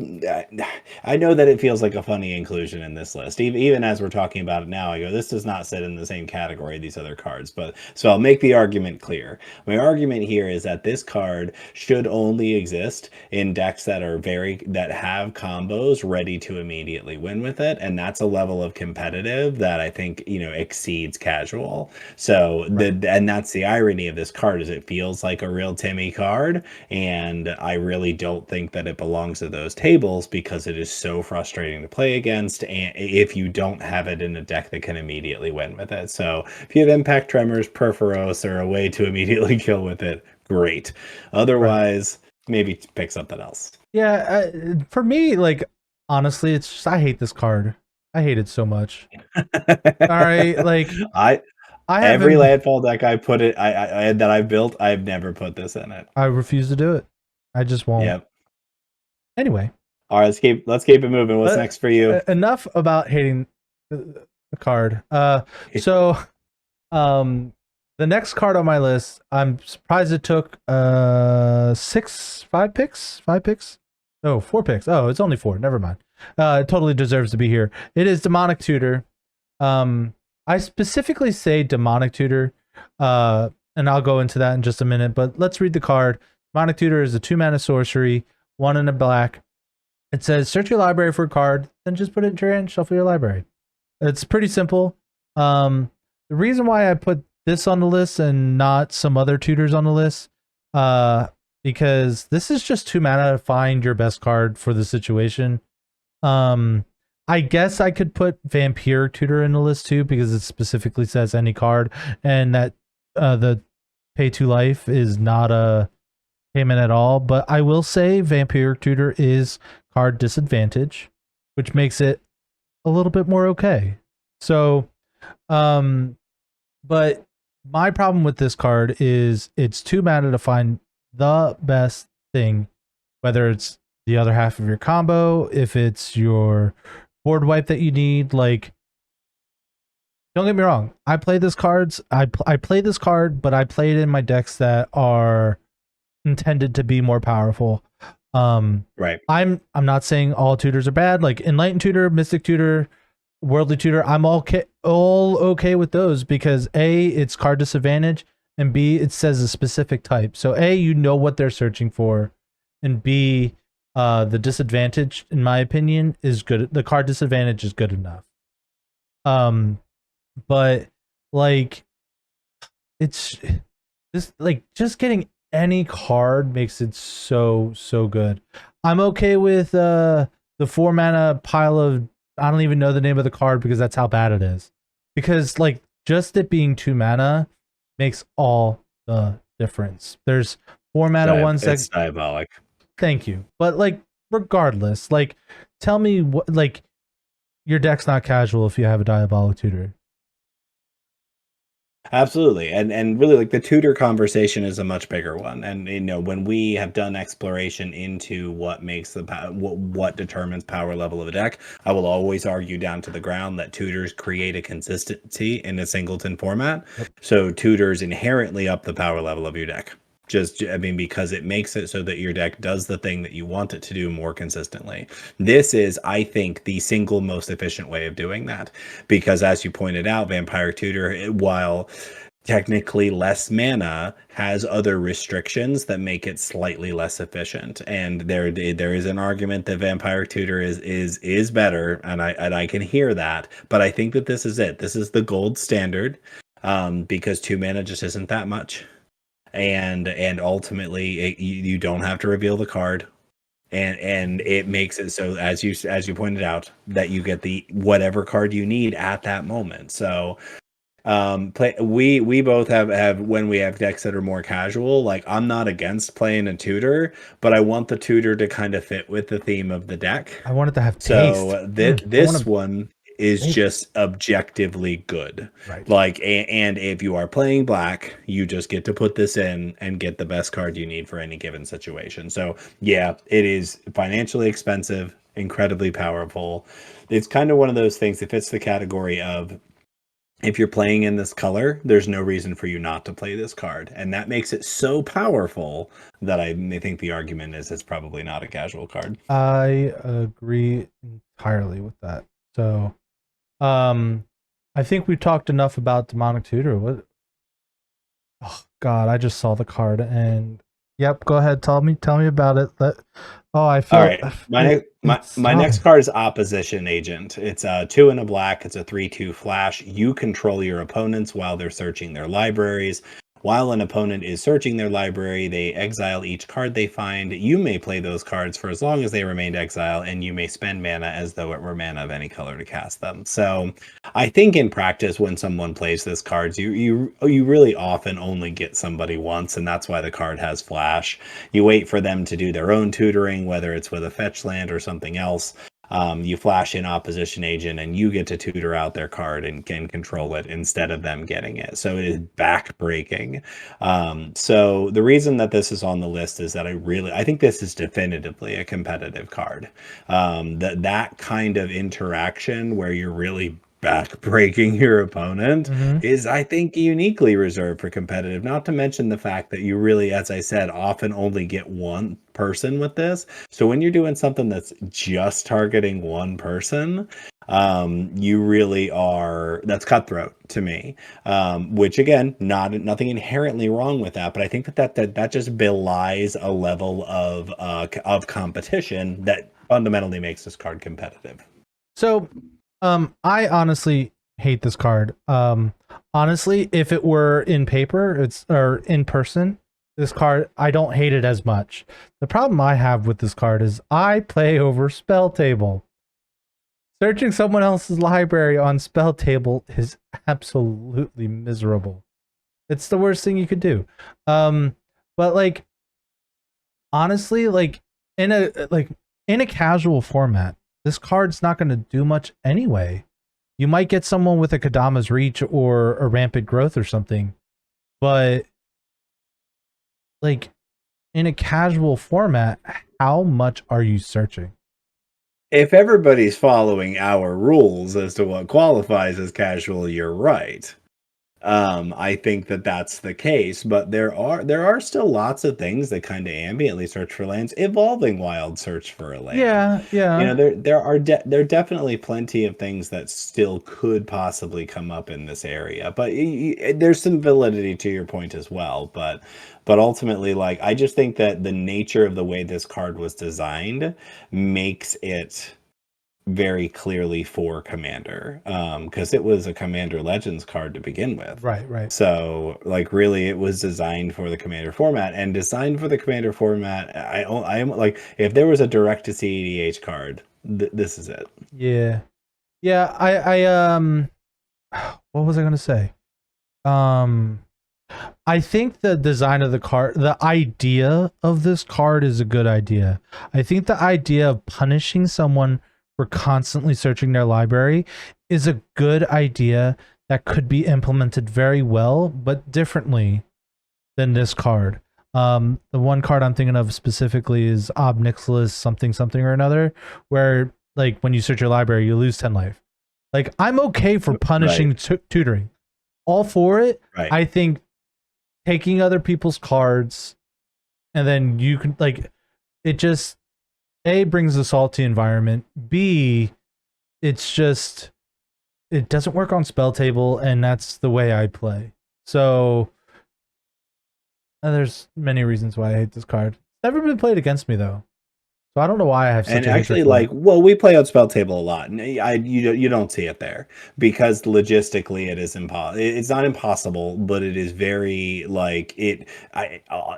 I know that it feels like a funny inclusion in this list. Even as we're talking about it now, I go, this does not sit in the same category these other cards. But so I'll make the argument clear. My argument here is that this card should only exist in decks that have combos ready to immediately win with it, and that's a level of competitive that I think exceeds casual. So right. and that's the irony of this card, is it feels like a real Timmy card, and I really don't think that it belongs to those tables because it is so frustrating to play against, and if you don't have it in a deck that can immediately win with it. So if you have Impact Tremors, Perforos, or a way to immediately kill with it, great. Right. Otherwise, maybe pick something else. Yeah. For me, like honestly, it's just I hate this card. I hate it so much. All right, like I I Every haven't. landfall deck I put it, I that I've built, I've never put this in it. I refuse to do it. I just won't. Yep. Anyway, All right, let's keep it moving. What's next for you? enough about hating the card. So um, the next card on my list, I'm surprised it took five picks. No, 4 picks. Oh, it's only 4. Never mind. It totally deserves to be here. It is Demonic Tutor. I specifically say Demonic Tutor, and I'll go into that in just a minute. But let's read the card. Demonic Tutor is a 2-mana sorcery, 1 in a black. It says search your library for a card, then just put it into your hand, shuffle your library. It's pretty simple. The reason why I put this on the list and not some other tutors on the list, because this is just 2 mana to find your best card for the situation. I guess I could put Vampiric Tutor in the list too, because it specifically says any card, and that the pay 2 life is not a payment at all. But I will say Vampiric Tutor is card disadvantage, which makes it a little bit more okay. So, but my problem with this card is it's 2 mana to find the best thing, whether it's the other half of your combo, if it's your board wipe that you need. Like, don't get me wrong, I play this cards. I play this card, but I play it in my decks that are intended to be more powerful. Right. I'm not saying all tutors are bad. Like Enlightened Tutor, Mystic Tutor, Worldly Tutor, I'm all okay with those, because A, it's card disadvantage, and B, it says a specific type. So A, you know what they're searching for, and B, the disadvantage, in my opinion, is good. The card disadvantage is good enough. But like, it's this, like, just getting any card makes it so good. I'm okay with the 4 mana pile of, I don't even know the name of the card because that's how bad it is. Because like just it being 2 mana makes all the difference. There's 4 mana ones that, it's diabolic. thank you. But like regardless, like tell me what, like, your deck's not casual if you have a Diabolic Tutor. Absolutely. And really, like, the tutor conversation is a much bigger one. And when we have done exploration into what makes what determines power level of a deck, I will always argue down to the ground that tutors create a consistency in a singleton format. Yep. So tutors inherently up the power level of your deck. Because it makes it so that your deck does the thing that you want it to do more consistently. This is, I think, the single most efficient way of doing that. Because as you pointed out, Vampiric Tutor, while technically less mana, has other restrictions that make it slightly less efficient. And there is an argument that Vampiric Tutor is better, and I can hear that. But I think that this is it. This is the gold standard, because 2 mana just isn't that much. And ultimately you don't have to reveal the card, and it makes it so, as you pointed out, that you get the whatever card you need at that moment. So we both have when we have decks that are more casual, like, I'm not against playing a tutor, but I want the tutor to kind of fit with the theme of the deck. I want it to have taste. So this one is just objectively good. Right. Like, and if you are playing black, you just get to put this in and get the best card you need for any given situation. So yeah, it is financially expensive, incredibly powerful. It's kind of one of those things that fits the category of, if you're playing in this color, there's no reason for you not to play this card. And that makes it so powerful that I think the argument is it's probably not a casual card. I agree entirely with that. So I think we've talked enough about Demonic Tutor. What? Oh God, I just saw the card and yep. Go ahead, tell me about it. I feel. All right. My next card is Opposition Agent. It's 2 in a black. It's a 3/2 flash. You control your opponents while they're searching their libraries. While an opponent is searching their library, they exile each card they find. You may play those cards for as long as they remained exiled, and you may spend mana as though it were mana of any color to cast them. So I think in practice, when someone plays this card, you really often only get somebody once, and that's why the card has flash. You wait for them to do their own tutoring, whether it's with a fetch land or something else. You flash in opposition agent and you get to tutor out their card and can control it instead of them getting it. So it is backbreaking. So the reason that this is on the list is that I think this is definitively a competitive card. That kind of interaction where you're really back breaking your opponent Mm-hmm. is, I think, uniquely reserved for competitive. Not to mention the fact that you really, as I said, often only get one person with this. So when you're doing something that's just targeting one person, you really are, that's cutthroat to me. Which again, nothing inherently wrong with that, but I think that just belies a level of competition that fundamentally makes this card competitive. So, I honestly hate this card. Honestly, if it were in paper, or in person, this card, I don't hate it as much. The problem I have with this card is I play over spell table. Searching someone else's library on spell table is absolutely miserable. It's the worst thing you could do. But like, honestly, like in a casual format, this card's not going to do much anyway. You might get someone with a Kadama's Reach or a Rampant Growth or something, but like in a casual format, how much are you searching? If everybody's following our rules as to what qualifies as casual, you're right. I think that that's the case, but there are still lots of things that kind of ambiently search for lands. Evolving Wild search for a land. Yeah, You yeah. know, there are definitely plenty of things that still could possibly come up in this area, but there's some validity to your point as well. But ultimately, like, I just think that the nature of the way this card was designed makes it very clearly for Commander, because it was a Commander Legends card to begin with. Right, right. So, like, really, it was designed for the Commander format, and designed for the Commander format. I am like, if there was a direct to CEDH card, this is it. Yeah. Yeah, what was I going to say? Um I think the design of the card, the idea of this card is a good idea. I think the idea of punishing someone for constantly searching their library is a good idea that could be implemented very well, but differently than this card. The one card I'm thinking of specifically is Ob Nixilis something something or another, where like when you search your library, you lose 10 life. Like I'm okay for punishing Right, tutoring, all for it. right. I think taking other people's cards and then you can like it just A brings a salty environment. B, it's just it doesn't work on spell table and that's the way I play. So there's many reasons why I hate this card. It's never been played against me though. So I don't know why I have And such a hatred actually, for it. like, well, we play on spell table a lot, and you don't see it there because logistically it is impossible. It's not impossible, but it is very like it.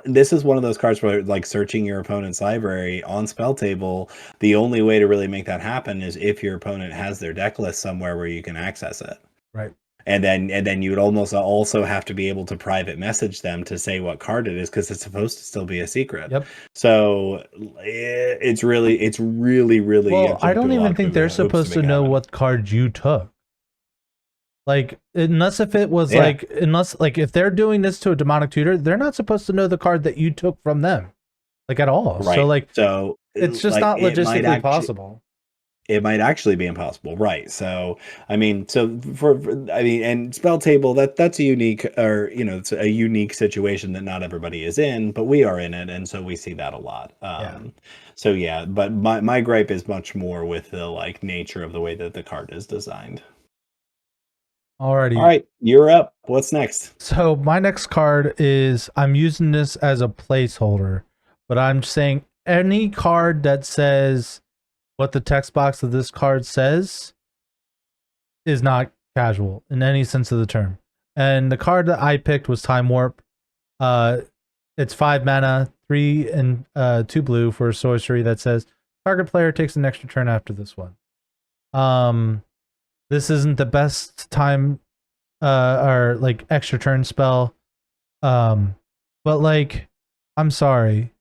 This is one of those cards where, like, searching your opponent's library on spell table, the only way to really make that happen is if your opponent has their deck list somewhere where you can access it. Right. And then you would almost also have to be able to private message them to say what card it is because it's supposed to still be a secret. Yep. So it's really you Well, have to I jump don't through a even lot of think they're hoops to supposed make to it know happen. what card you took. Like, unless if it was Yeah, like if they're doing this to a demonic tutor, they're not supposed to know the card that you took from them, like at all. So right. like So it's just like not logistically possible. it might actually be impossible, right? So I mean, I mean, and spell table, that's a unique, or it's a unique situation that not everybody is in, but we are in it, and so we see that a lot. Yeah. So yeah, but my gripe is much more with the, like, nature of the way that the card is designed. All Alrighty. right, you're up. What's next? So my next card is I'm using this as a placeholder, but I'm saying any card that says what the text box of this card says is not casual in any sense of the term. And the card that I picked was Time Warp. Uh, it's 5 mana, 3 and 2 blue for a sorcery that says target player takes an extra turn after this one. Um, this isn't the best time or like extra turn spell. But like, I'm sorry,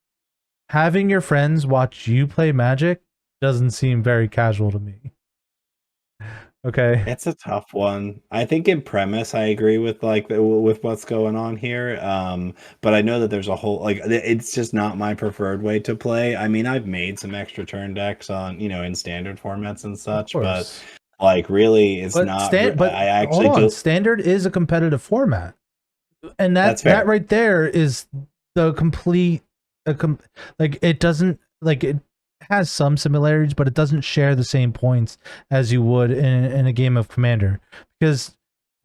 having your friends watch you play Magic doesn't seem very casual to me. Okay. It's a tough one. I think in premise, I agree with with what's going on here. But I know that there's a whole it's just not my preferred way to play. I mean, I've made some extra turn decks on in standard formats and Of such, but course. like really, it's But not. but I hold actually on, do. standard is a competitive format. And That's that fair. right there is the complete like it doesn't like it has some similarities, but it doesn't share the same points as you would in a game of Commander. Because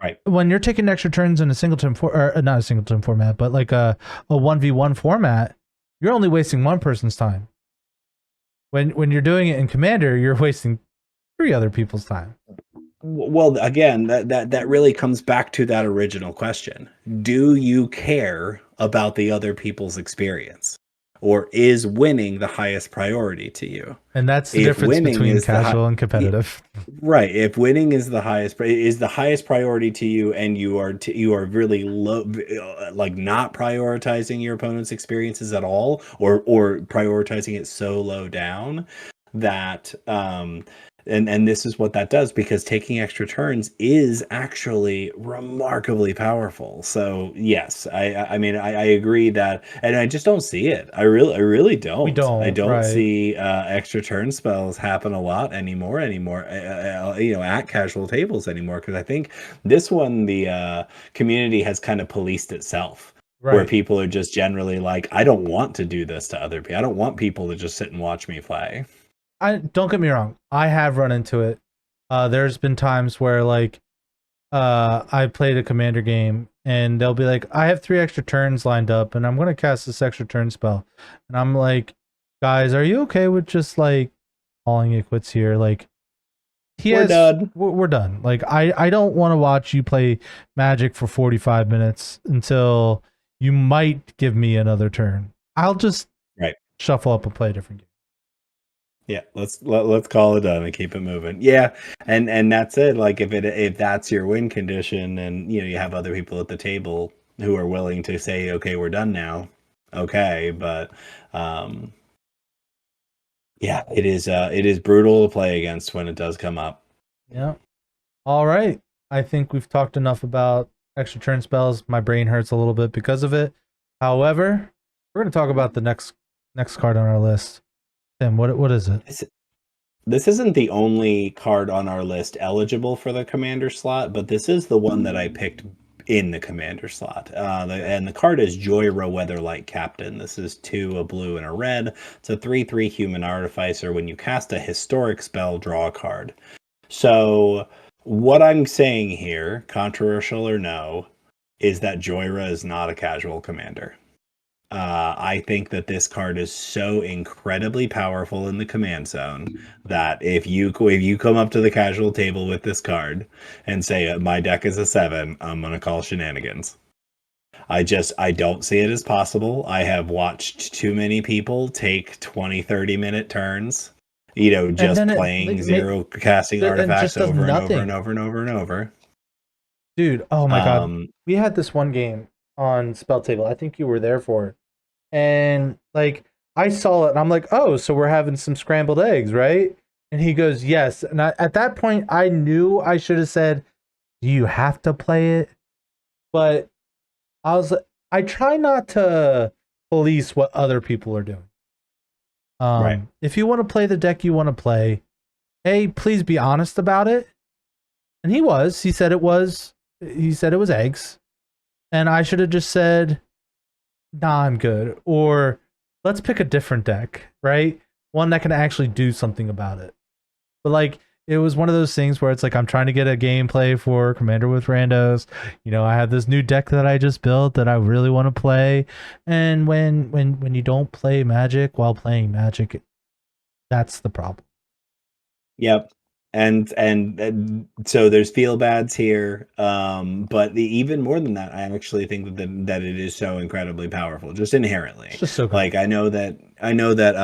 Right. when you're taking extra turns in a singleton or not a singleton format, but like a 1v1 format, you're only wasting one person's time. When you're doing it in Commander, you're wasting three other people's time. Well, again, that really comes back to that original question. Do you care about the other people's experience? Or is winning the highest priority to you? And that's the If difference winning between is the casual and competitive. right, if winning is the highest priority to you, and you are really low, like not prioritizing your opponent's experiences at all, or prioritizing it so low down that and this is what that does, because taking extra turns is actually remarkably powerful. So yes, I mean I agree that, and I just don't see it. I really We don't. I don't, don't right? see extra turn spells happen a lot anymore at casual tables anymore, because I think this one, the community has kind of policed itself, where Right. people are just generally like, I don't want to do this to other people. I don't want people to just sit and watch me play. I don't get me wrong. I have run into it. There's been times where like I played a commander game and they'll be like, I have 3 extra turns lined up and I'm gonna cast this extra turn spell. And I'm like, guys, are you okay with just like calling it quits here? Like We're done. we're done. Like I don't want to watch you play Magic for 45 minutes until you might give me another turn. I'll just Right. shuffle up and play a different game. Yeah, let's call it done and keep it moving. Yeah, and that's it. Like if that's your win condition, and you have other people at the table who are willing to say, okay, we're done now. Okay, but um, yeah, it is brutal to play against when it does come up. Yeah. All right. I think we've talked enough about extra turn spells. My brain hurts a little bit because of it. However, we're going to talk about the next card on our list. Tim, what is it? This isn't the only card on our list eligible for the commander slot, but this is the one that I picked in the commander slot. And the card is Joyra Weatherlight Captain. This is 2, a blue and a red. It's a 3/3 human artificer. When you cast a historic spell, draw a card. So what I'm saying here, controversial or no, is that Joyra is not a casual commander. I think that this card is so incredibly powerful in the command zone that if you come up to the casual table with this card and say my deck is a 7, I'm gonna call shenanigans. I don't see it as possible. I have watched too many people take 20-30 minute turns, And just then playing zero casting it artifacts just does over and over and nothing. over and over and over. Dude, oh my god. Um, We had this one game on Spell Table. I think you were there for it. And like I saw it and I'm like, "Oh, so we're having some scrambled eggs, right?" And he goes, "Yes." And at that point I knew I should have said, "Do you have to play it?" But I try not to police what other people are doing. right. If you want to play the deck you want to play, hey, please be honest about it. And he was. He said it was eggs. And I should have just said, "Nah, I'm good." Or let's pick a different deck, right? One that can actually do something about it. But like it was one of those things where it's like I'm trying to get a gameplay for Commander with Randos. I have this new deck that I just built that I really want to play. And when you don't play Magic while playing Magic, that's the problem. Yep. And so there's feel bads here, but even more than that, I actually think that it is so incredibly powerful, just inherently. It's just so good. Like I know that I know that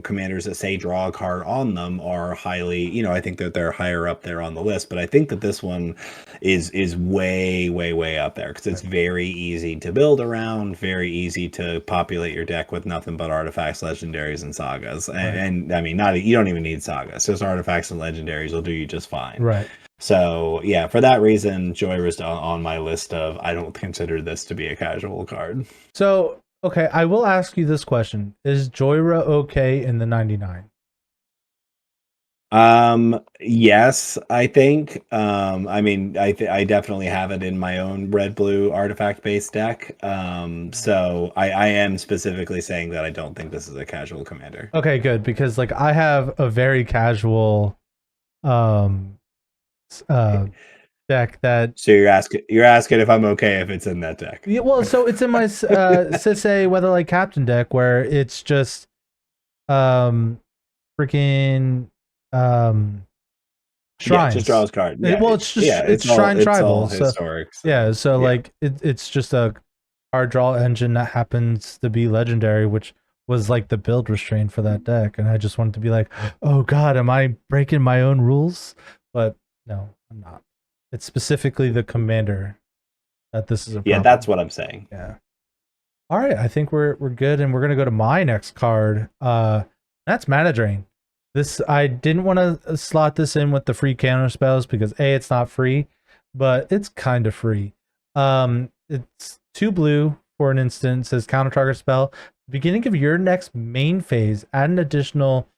commanders that say draw a card on them are highly, I think that they're higher up there on the list, but I think that this one is way way up there because it's very easy to build around, very easy to populate your deck with nothing but artifacts, legendaries, and sagas. And I mean, not you don't even need sagas, just artifacts and legendaries will do you just fine. Right. So yeah, for that reason, Joyra's on my list of I don't consider this to be a casual card. So okay, I will ask you this question: is Joyra okay in the 99? Yes, I think. I mean, I definitely have it in my own red blue artifact based deck. So I am specifically saying that I don't think this is a casual commander. Okay, good, because like I have a very casual um deck that. So you're asking if I'm okay if it's in that deck. Yeah, well, so it's in my Sisei Weatherlight Captain deck where it's just um freaking Yeah, shrines. just draw his card. Yeah, Well, it's just it's all, shrine it's tribal. all So historic. So, yeah, so yeah. like it's just a card draw engine that happens to be legendary, which was like the build restraint for that deck, and I just wanted to be like, oh god, am I breaking my own rules? But no, I'm not. It's specifically the commander that this is a problem. Yeah, that's what I'm saying. Yeah. All right, I think we're good, and we're gonna go to my next card. That's Mana Drain. This I didn't want to slot this in with the free counter spells because A, it's not free, but it's kind of free. It's 2 blue for an instant. It says counter target spell. Beginning of your next main phase, add an additional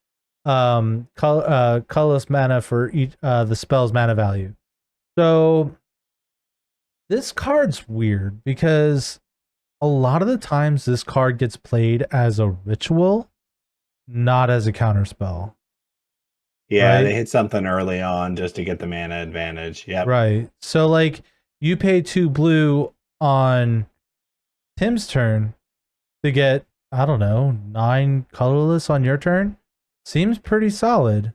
colorless mana for each the spell's mana value. So this card's weird because a lot of the times this card gets played as a ritual, not as a counter spell. Yeah, right? they hit something early on just to get the mana advantage. Yep. Right. So like you pay 2 blue on Tim's turn to get, I don't know, 9 colorless on your turn. Seems pretty solid.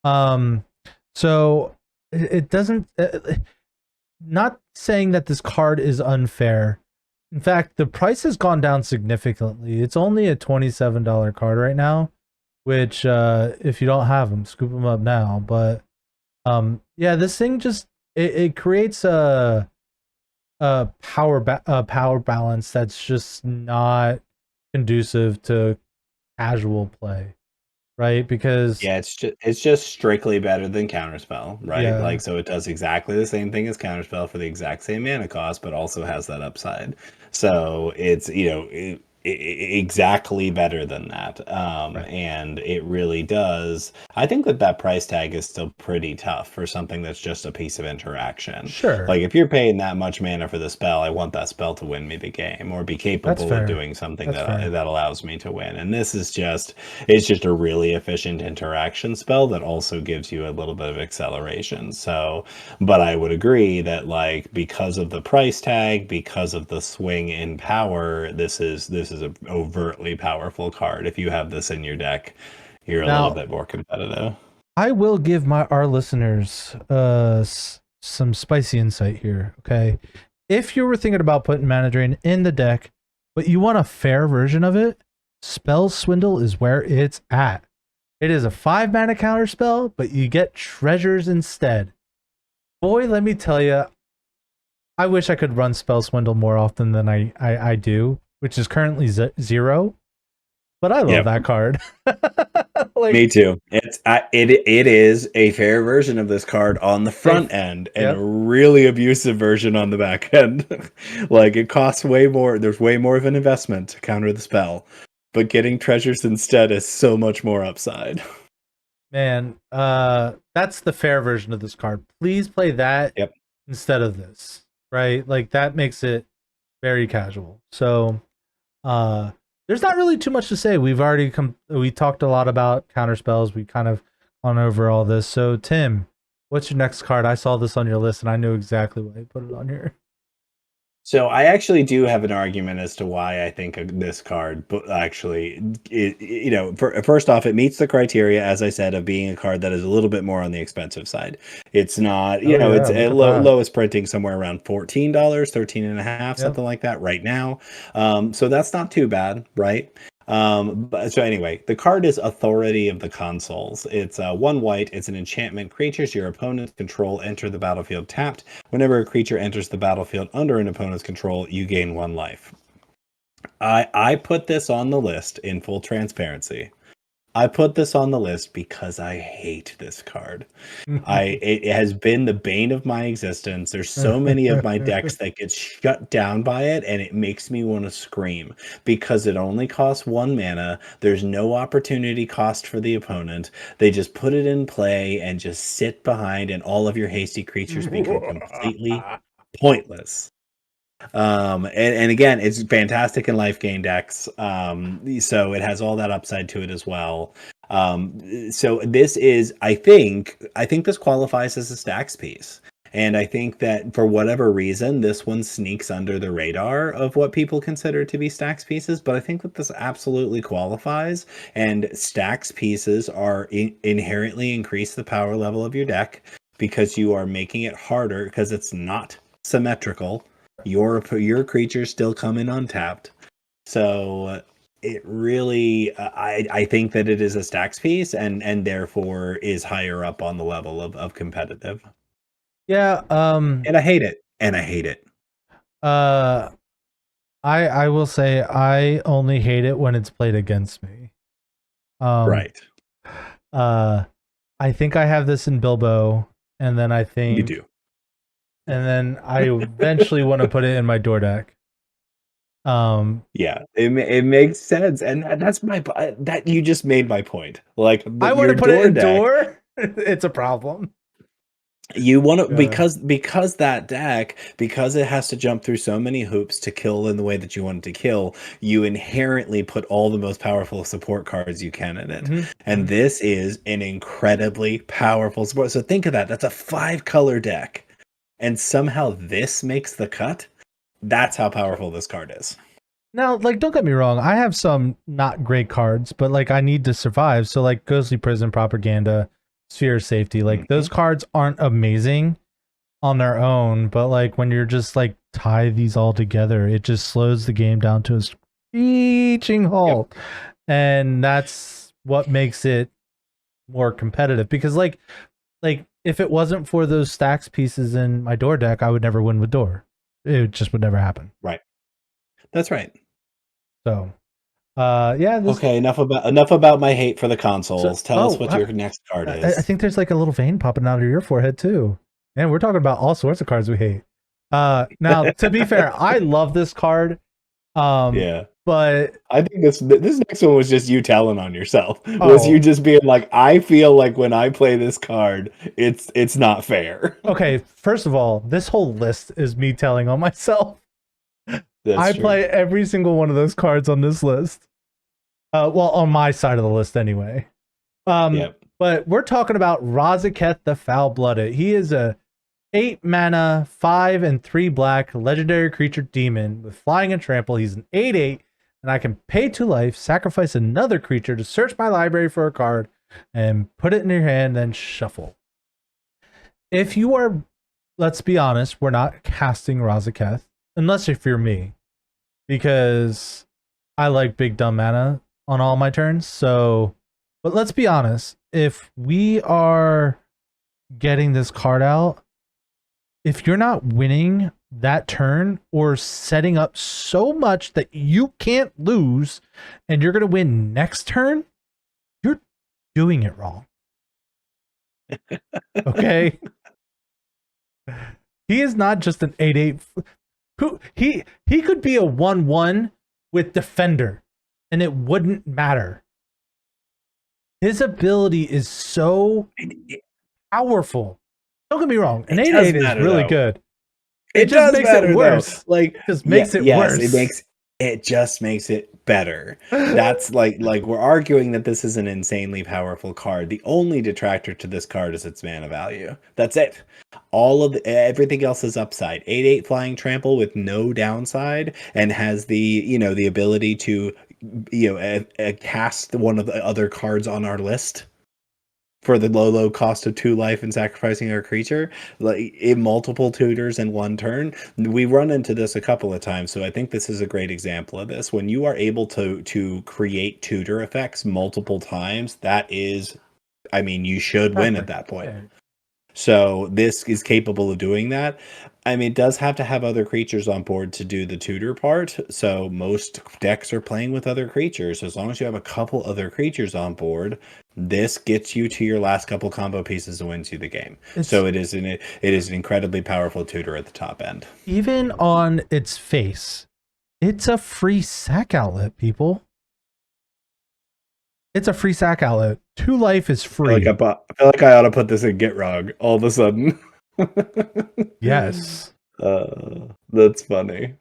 So it doesn't not saying that this card is unfair. In fact, the price has gone down significantly. It's only a $27 card right now, which if you don't have them, scoop them up now. But yeah, this thing just it creates a power balance that's just not conducive to casual play, right? Because Yeah, it's just strictly better than counterspell, right? yeah, Like so it does exactly the same thing as counterspell for the exact same mana cost, but also has that upside. So it's exactly better than that. right. And it really does. I think that price tag is still pretty tough for something that's just a piece of interaction. Sure, Like if you're paying that much mana for the spell, I want that spell to win me the game or be that's capable fair. of doing something That's fair. that allows me to win. And this is it's just a really efficient interaction spell that also gives you a little bit of acceleration. So, but I would agree that like because of the price tag, because of the swing in power, this is an overtly powerful card. If you have this in your deck, you're a little Now, bit more competitive. I will give our listeners some spicy insight here. Okay, if you were thinking about putting Mana Drain in the deck, but you want a fair version of it, Spell Swindle is where it's at. It is a 5 mana counter spell, but you get treasures instead. Boy, let me tell you, I wish I could run Spell Swindle more often than I do, which is currently 0. But I love that card. Like, me too. It is a fair version of this card on the front end and a really abusive version on the back end. Like it costs way more. There's way more of an investment to counter the spell, but getting treasures instead is so much more upside. Man, that's the fair version of this card. Please play that instead of this, right? Like that makes it very casual. So, there's not really too much to say. We've already we talked a lot about counter spells. We kind of gone over all this. So, Tim, what's your next card? I saw this on your list and I knew exactly why you put it on here. So I actually do have an argument as to why I think this card actually, first off, it meets the criteria, as I said, of being a card that is a little bit more on the expensive side. It's not, it's at lowest printing somewhere around $14, 13 and a half, something like that right now. So that's not too bad, right? So anyway, the card is Authority of the Consuls. It's 1 white. It's an enchantment. Creatures your opponents control enter the battlefield tapped. Whenever a creature enters the battlefield under an opponent's control, you gain 1 life. I put this on the list in full transparency. I put this on the list because I hate this card. It has been the bane of my existence. There's so many of my decks that get shut down by it, and it makes me want to scream because it only costs 1 mana. There's no opportunity cost for the opponent. They just put it in play and just sit behind, and all of your hasty creatures become completely pointless. And again, it's fantastic in life gain decks. So it has all that upside to it as well. So this is, I think this qualifies as a stacks piece. And I think that for whatever reason, this one sneaks under the radar of what people consider to be stacks pieces. But I think that this absolutely qualifies. And stacks pieces are inherently increase the power level of your deck because you are making it harder because it's not symmetrical. Your creatures still come in untapped. So it really, I think that it is a stacks piece and therefore is higher up on the level of competitive. Yeah. And I hate it. And I hate it. I will say I only hate it when it's played against me. Right. I think I have this in Bilbo, and then I think You do. and then I eventually want to put it in my door deck. Yeah, it makes sense, and that's that you just made my point. Like I want your to put it in deck, door. It's a problem. you want to Yeah. because that deck, because it has to jump through so many hoops to kill in the way that you want it to kill, you inherently put all the most powerful support cards you can in it. And this is an incredibly powerful support. So think of that. That's a 5-color deck. And somehow this makes the cut. That's how powerful this card is. Now, like, don't get me wrong. I have some not great cards, but like, I need to survive. So, like, Ghostly Prison, Propaganda, Sphere of Safety, like, those cards aren't amazing on their own. But like, when you're just like tie these all together, it just slows the game down to a screeching halt, and that's what makes it more competitive. Because like if it wasn't for those stacks pieces in my door deck, I would never win with door. It just would never happen. Right. That's right. So, yeah. Okay, enough about my hate for the consoles. Tell us what your next card is. I think there's like a little vein popping out of your forehead too. And we're talking about all sorts of cards we hate. Now, to be fair, I love this card. Yeah. But I think this next one was just you telling on yourself. Was you just being like, I feel like when I play this card, it's not fair. Okay, first of all, this whole list is me telling on myself. I play every single one of those cards on this list. Well, on my side of the list anyway. But we're talking about Razaketh the Foul-Blooded. He is a 8 mana, 5 and 3 black legendary creature demon with flying and trample. He's an 8/8, and I can pay 2 life, sacrifice another creature to search my library for a card, and put it in your hand, then shuffle. If you are, let's be honest, we're not casting Razaketh, unless if you're me, because I like big dumb mana on all my turns. So, but let's be honest, if we are getting this card out, if you're not winning that turn or setting up so much that you can't lose and you're going to win next turn, you're doing it wrong. Okay? He is not just an 8/8. He could be a 1/1 with Defender and it wouldn't matter. His ability is so powerful. Don't get me wrong. An 8/8 is really good. It just makes it worse. Though. Like, just makes it worse. It just makes it better. That's like we're arguing that this is an insanely powerful card. The only detractor to this card is its mana value. That's it. Everything else is upside. 8/8 flying trample with no downside, and has the the ability to cast one of the other cards on our list for the low cost of 2 life and sacrificing our creature, like in multiple tutors in one turn. We run into this a couple of times, so I think this is a great example of this. When you are able to create tutor effects multiple times, that is, I mean, you should win at that point. Yeah. So this is capable of doing that. I mean, it does have to have other creatures on board to do the tutor part. So most decks are playing with other creatures. As long as you have a couple other creatures on board, this gets you to your last couple combo pieces and wins you the game. So it is an incredibly powerful tutor at the top end. Even on its face, it's a free sack outlet, people. It's a free sack outlet. 2 life is free. I feel like I ought to put this in Gitrog all of a sudden. Yes. That's funny.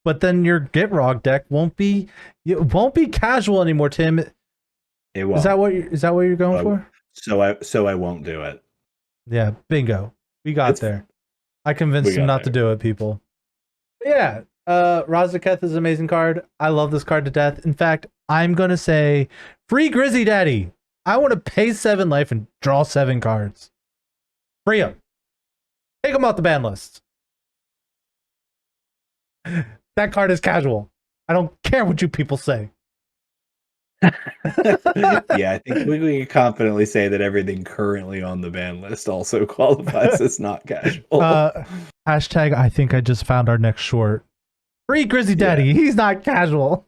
But then your Gitrog deck won't be casual anymore, Tim. It won't. Is that what you're going for? So I won't do it. Yeah, bingo. We got there. I convinced him not to do it, people. But yeah, Razaketh is an amazing card. I love this card to death. In fact, I'm gonna say free Grizzy Daddy. I want to pay 7 life and draw 7 cards. Free him. Take him off the ban list. That card is casual. I don't care what you people say. Yeah, I think we can confidently say that everything currently on the ban list also qualifies as not casual. Hashtag I think I just found our next short. Free Grizzy Daddy. Yeah. He's not casual.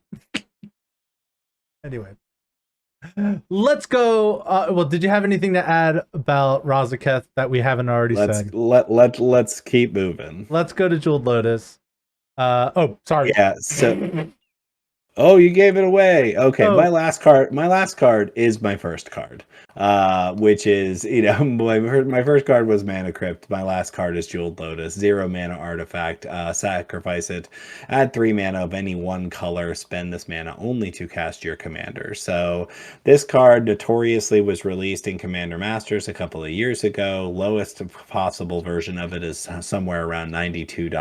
Anyway. Let's go. Well, did you have anything to add about Razaketh that we haven't already said? Let's keep moving. Let's go to Jeweled Lotus. Oh, sorry. Yeah, so oh, you gave it away. Okay, my last card is my first card. Which is, my first card was Mana Crypt. My last card is Jeweled Lotus. 0 mana artifact. Sacrifice it. Add 3 mana of any one color. Spend this mana only to cast your commander. So this card notoriously was released in Commander Masters a couple of years ago. Lowest possible version of it is somewhere around $92.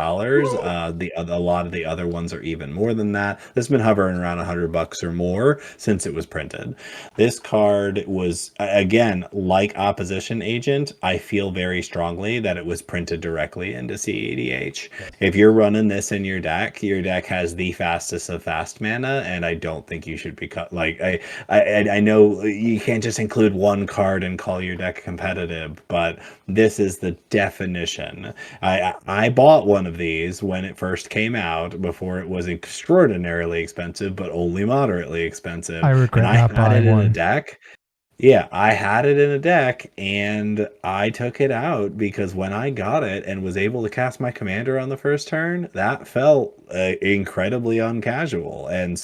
A lot of the other ones are even more than that. This has been hovering around $100 or more since it was printed. This card was, again, like Opposition Agent, I feel very strongly that it was printed directly into CEDH. If you're running this in your deck has the fastest of fast mana, and I don't think you should be I know you can't just include one card and call your deck competitive, but this is the definition. I bought one of these when it first came out, before it was extraordinarily expensive, but only moderately expensive. I regret not buying one. In a deck. Yeah, I had it in a deck, and I took it out because when I got it and was able to cast my commander on the first turn, that felt incredibly uncasual. And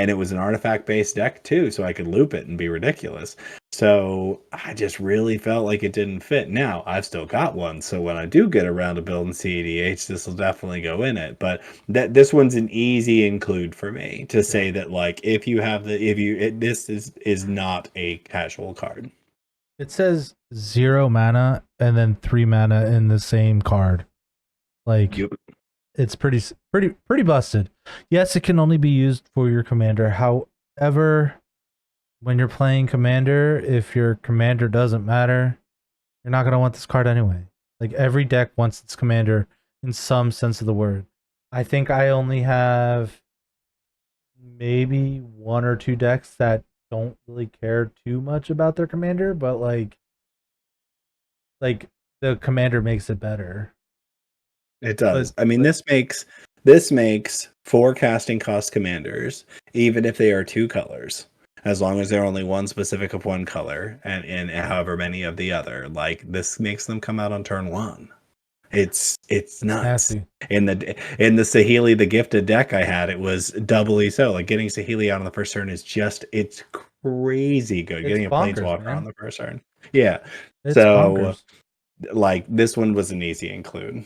it was an artifact-based deck too, so I could loop it and be ridiculous. So I just really felt like it didn't fit. Now, I've still got one, so when I do get around to building CEDH, this will definitely go in it. But this one's an easy include for me to say that, like, this is not a casual card. It says 0 mana and then 3 mana in the same card. Like, yep. It's pretty busted. Yes, it can only be used for your commander. However, when you're playing commander, if your commander doesn't matter, you're not going to want this card anyway. Like, every deck wants its commander in some sense of the word. I think I only have maybe 1 or 2 decks that don't really care too much about their commander, but like the commander makes it better. It does. I mean, this makes 4 casting cost commanders, even if they are 2 colors, as long as they're only one specific of one color and however many of the other. Like, this makes them come out on turn 1. It's nuts. Nasty. In the Saheeli the Gifted deck I had, it was doubly so. Like, getting Saheeli out on the first turn is it's crazy good. Getting a Planeswalker on the first turn. Yeah. It's bonkers. Like, this one was an easy include.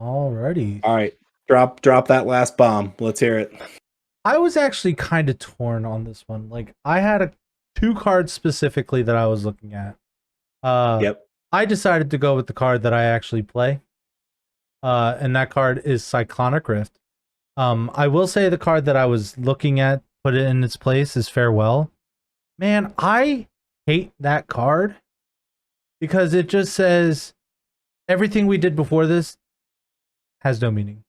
Alrighty. All right. Drop that last bomb. Let's hear it. I was actually kind of torn on this one. Like, I had 2 cards specifically that I was looking at. Yep. I decided to go with the card that I actually play. And that card is Cyclonic Rift. I will say the card that I was looking at, put it in its place, is Farewell. Man, I hate that card because it just says everything we did before this has no meaning.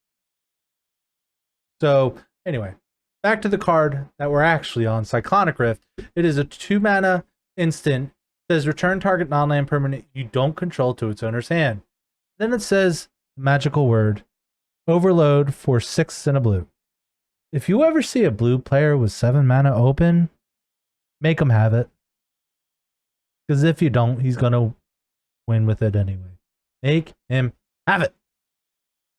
So anyway, back to the card that we're actually on, Cyclonic Rift. It is a 2-mana instant. It says return target non-land permanent you don't control to its owner's hand. Then it says magical word, overload for 6 and a blue. If you ever see a blue player with 7 mana open, make him have it. Because if you don't, he's going to win with it anyway. Make him have it.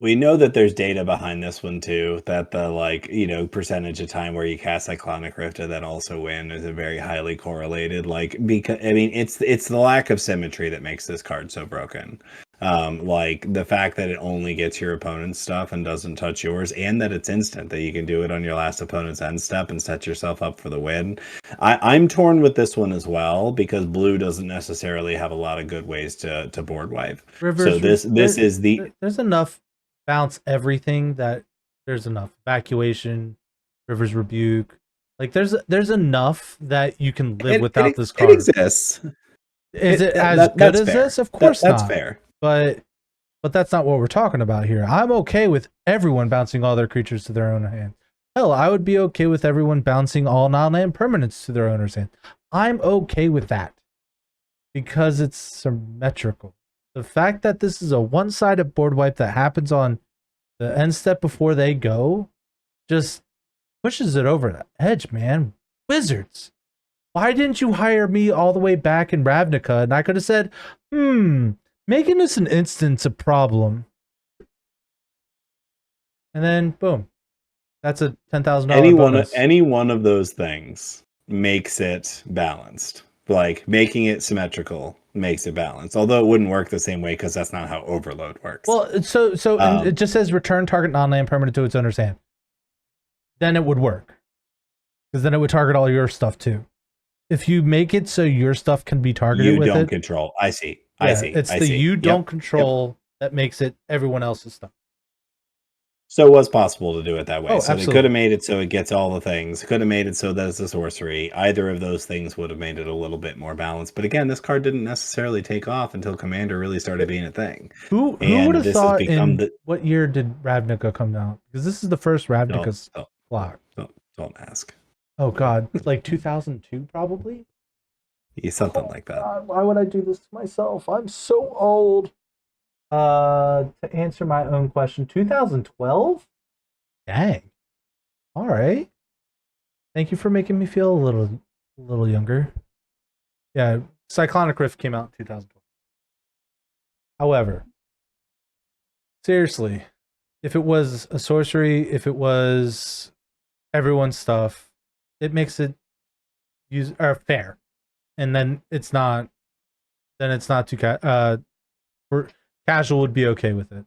We know that there's data behind this one too, that the percentage of time where you cast Cyclonic Rift and then also win is a very highly correlated. Because I mean it's the lack of symmetry that makes this card so broken. Like the fact that it only gets your opponent's stuff and doesn't touch yours, and that it's instant, that you can do it on your last opponent's end step and set yourself up for the win. I'm torn with this one as well because blue doesn't necessarily have a lot of good ways to board wipe. So this is there's enough bounce everything that there's enough evacuation, River's Rebuke. Like there's enough that you can live without this card. It exists. Is it as good as this? Of course not. That's fair. But that's not what we're talking about here. I'm okay with everyone bouncing all their creatures to their own hand. Hell, I would be okay with everyone bouncing all non-land permanents to their owner's hand. I'm okay with that because it's symmetrical. The fact that this is a one-sided board wipe that happens on the end step before they go just pushes it over the edge, man. Wizards. Why didn't you hire me all the way back in Ravnica? And I could have said, making this an instant's a problem. And then, boom. That's a $10,000 bonus. Any one of those things makes it balanced. Like making it symmetrical makes it balanced. Although it wouldn't work the same way because that's not how overload works. Well, so it just says return target non-land permanent to its owner's hand. Then it would work. Because then it would target all your stuff too. If you make it so your stuff can be targeted with it. You don't control. I see. It's you don't control that makes it everyone else's stuff. So it was possible to do it that way. Oh, so absolutely. They could have made it so it gets all the things. Could have made it so that it's a sorcery. Either of those things would have made it a little bit more balanced. But again, this card didn't necessarily take off until Commander really started being a thing. Who would have thought what year did Ravnica come out? Because this is the first Ravnica block. Don't ask. Oh God, like 2002 probably? Yeah, something like that. God, why would I do this to myself? I'm so old. To answer my own question, 2012? Dang. All right. Thank you for making me feel a little younger. Yeah, Cyclonic Rift came out in 2012. However, seriously, if it was a sorcery, if it was everyone's stuff, it makes it fair. And then it's not too casual would be okay with it.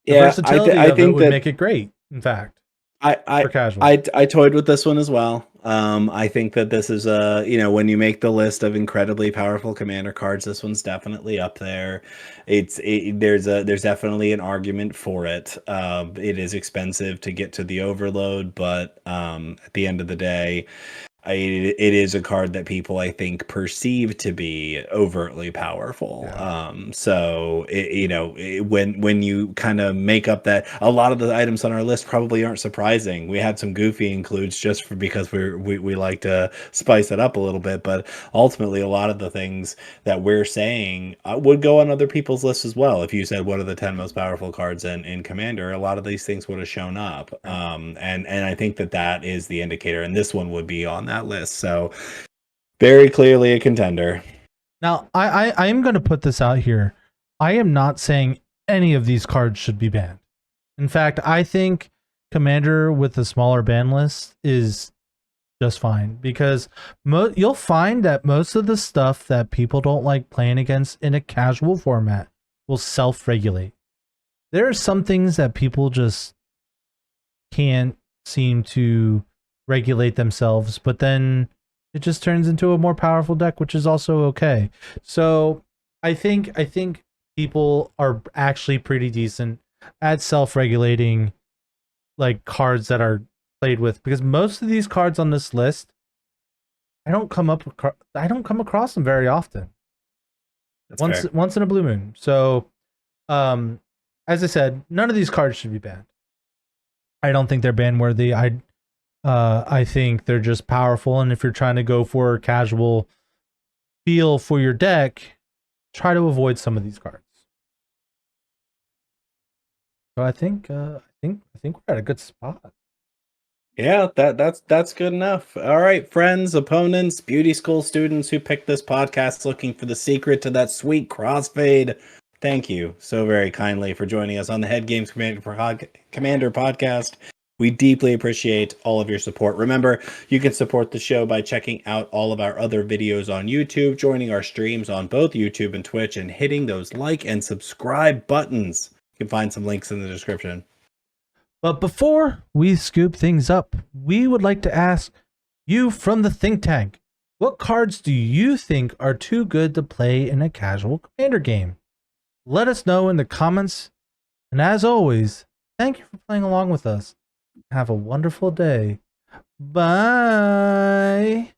The versatility of it would make it great. In fact, for casual. I toyed with this one as well. I think that this is when you make the list of incredibly powerful commander cards, this one's definitely up there. There's definitely an argument for it. It is expensive to get to the overload, but at the end of the day, it is a card that people, I think, perceive to be overtly powerful. Yeah. So when you kind of make up that, a lot of the items on our list probably aren't surprising. We had some goofy includes just because we like to spice it up a little bit, but ultimately a lot of the things that we're saying would go on other people's lists as well. If you said what are the 10 most powerful cards in Commander, a lot of these things would have shown up. And I think that is the indicator, and this one would be on that list. So very clearly a contender. Now, I am going to put this out here. I am not saying any of these cards should be banned. In fact, I think Commander with a smaller ban list is just fine because you'll find that most of the stuff that people don't like playing against in a casual format will self-regulate. There are some things that people just can't seem to regulate themselves, but then it just turns into a more powerful deck, which is also okay. So I think people are actually pretty decent at self-regulating like cards that are played with, because most of these cards on this list I don't come across them very often. That's fair. Once in a blue moon. So, um, as I said, none of these cards should be banned. I don't think they're ban worthy. I think they're just powerful, and if you're trying to go for a casual feel for your deck, try to avoid some of these cards. So I think we're at a good spot. Yeah, that's good enough. All right, friends, opponents, beauty school students who picked this podcast looking for the secret to that sweet crossfade. Thank you so very kindly for joining us on the Head Games Commander podcast. We deeply appreciate all of your support. Remember, you can support the show by checking out all of our other videos on YouTube, joining our streams on both YouTube and Twitch, and hitting those like and subscribe buttons. You can find some links in the description. But before we scoop things up, we would like to ask you from the think tank, what cards do you think are too good to play in a casual commander game? Let us know in the comments. And as always, thank you for playing along with us. Have a wonderful day. Bye.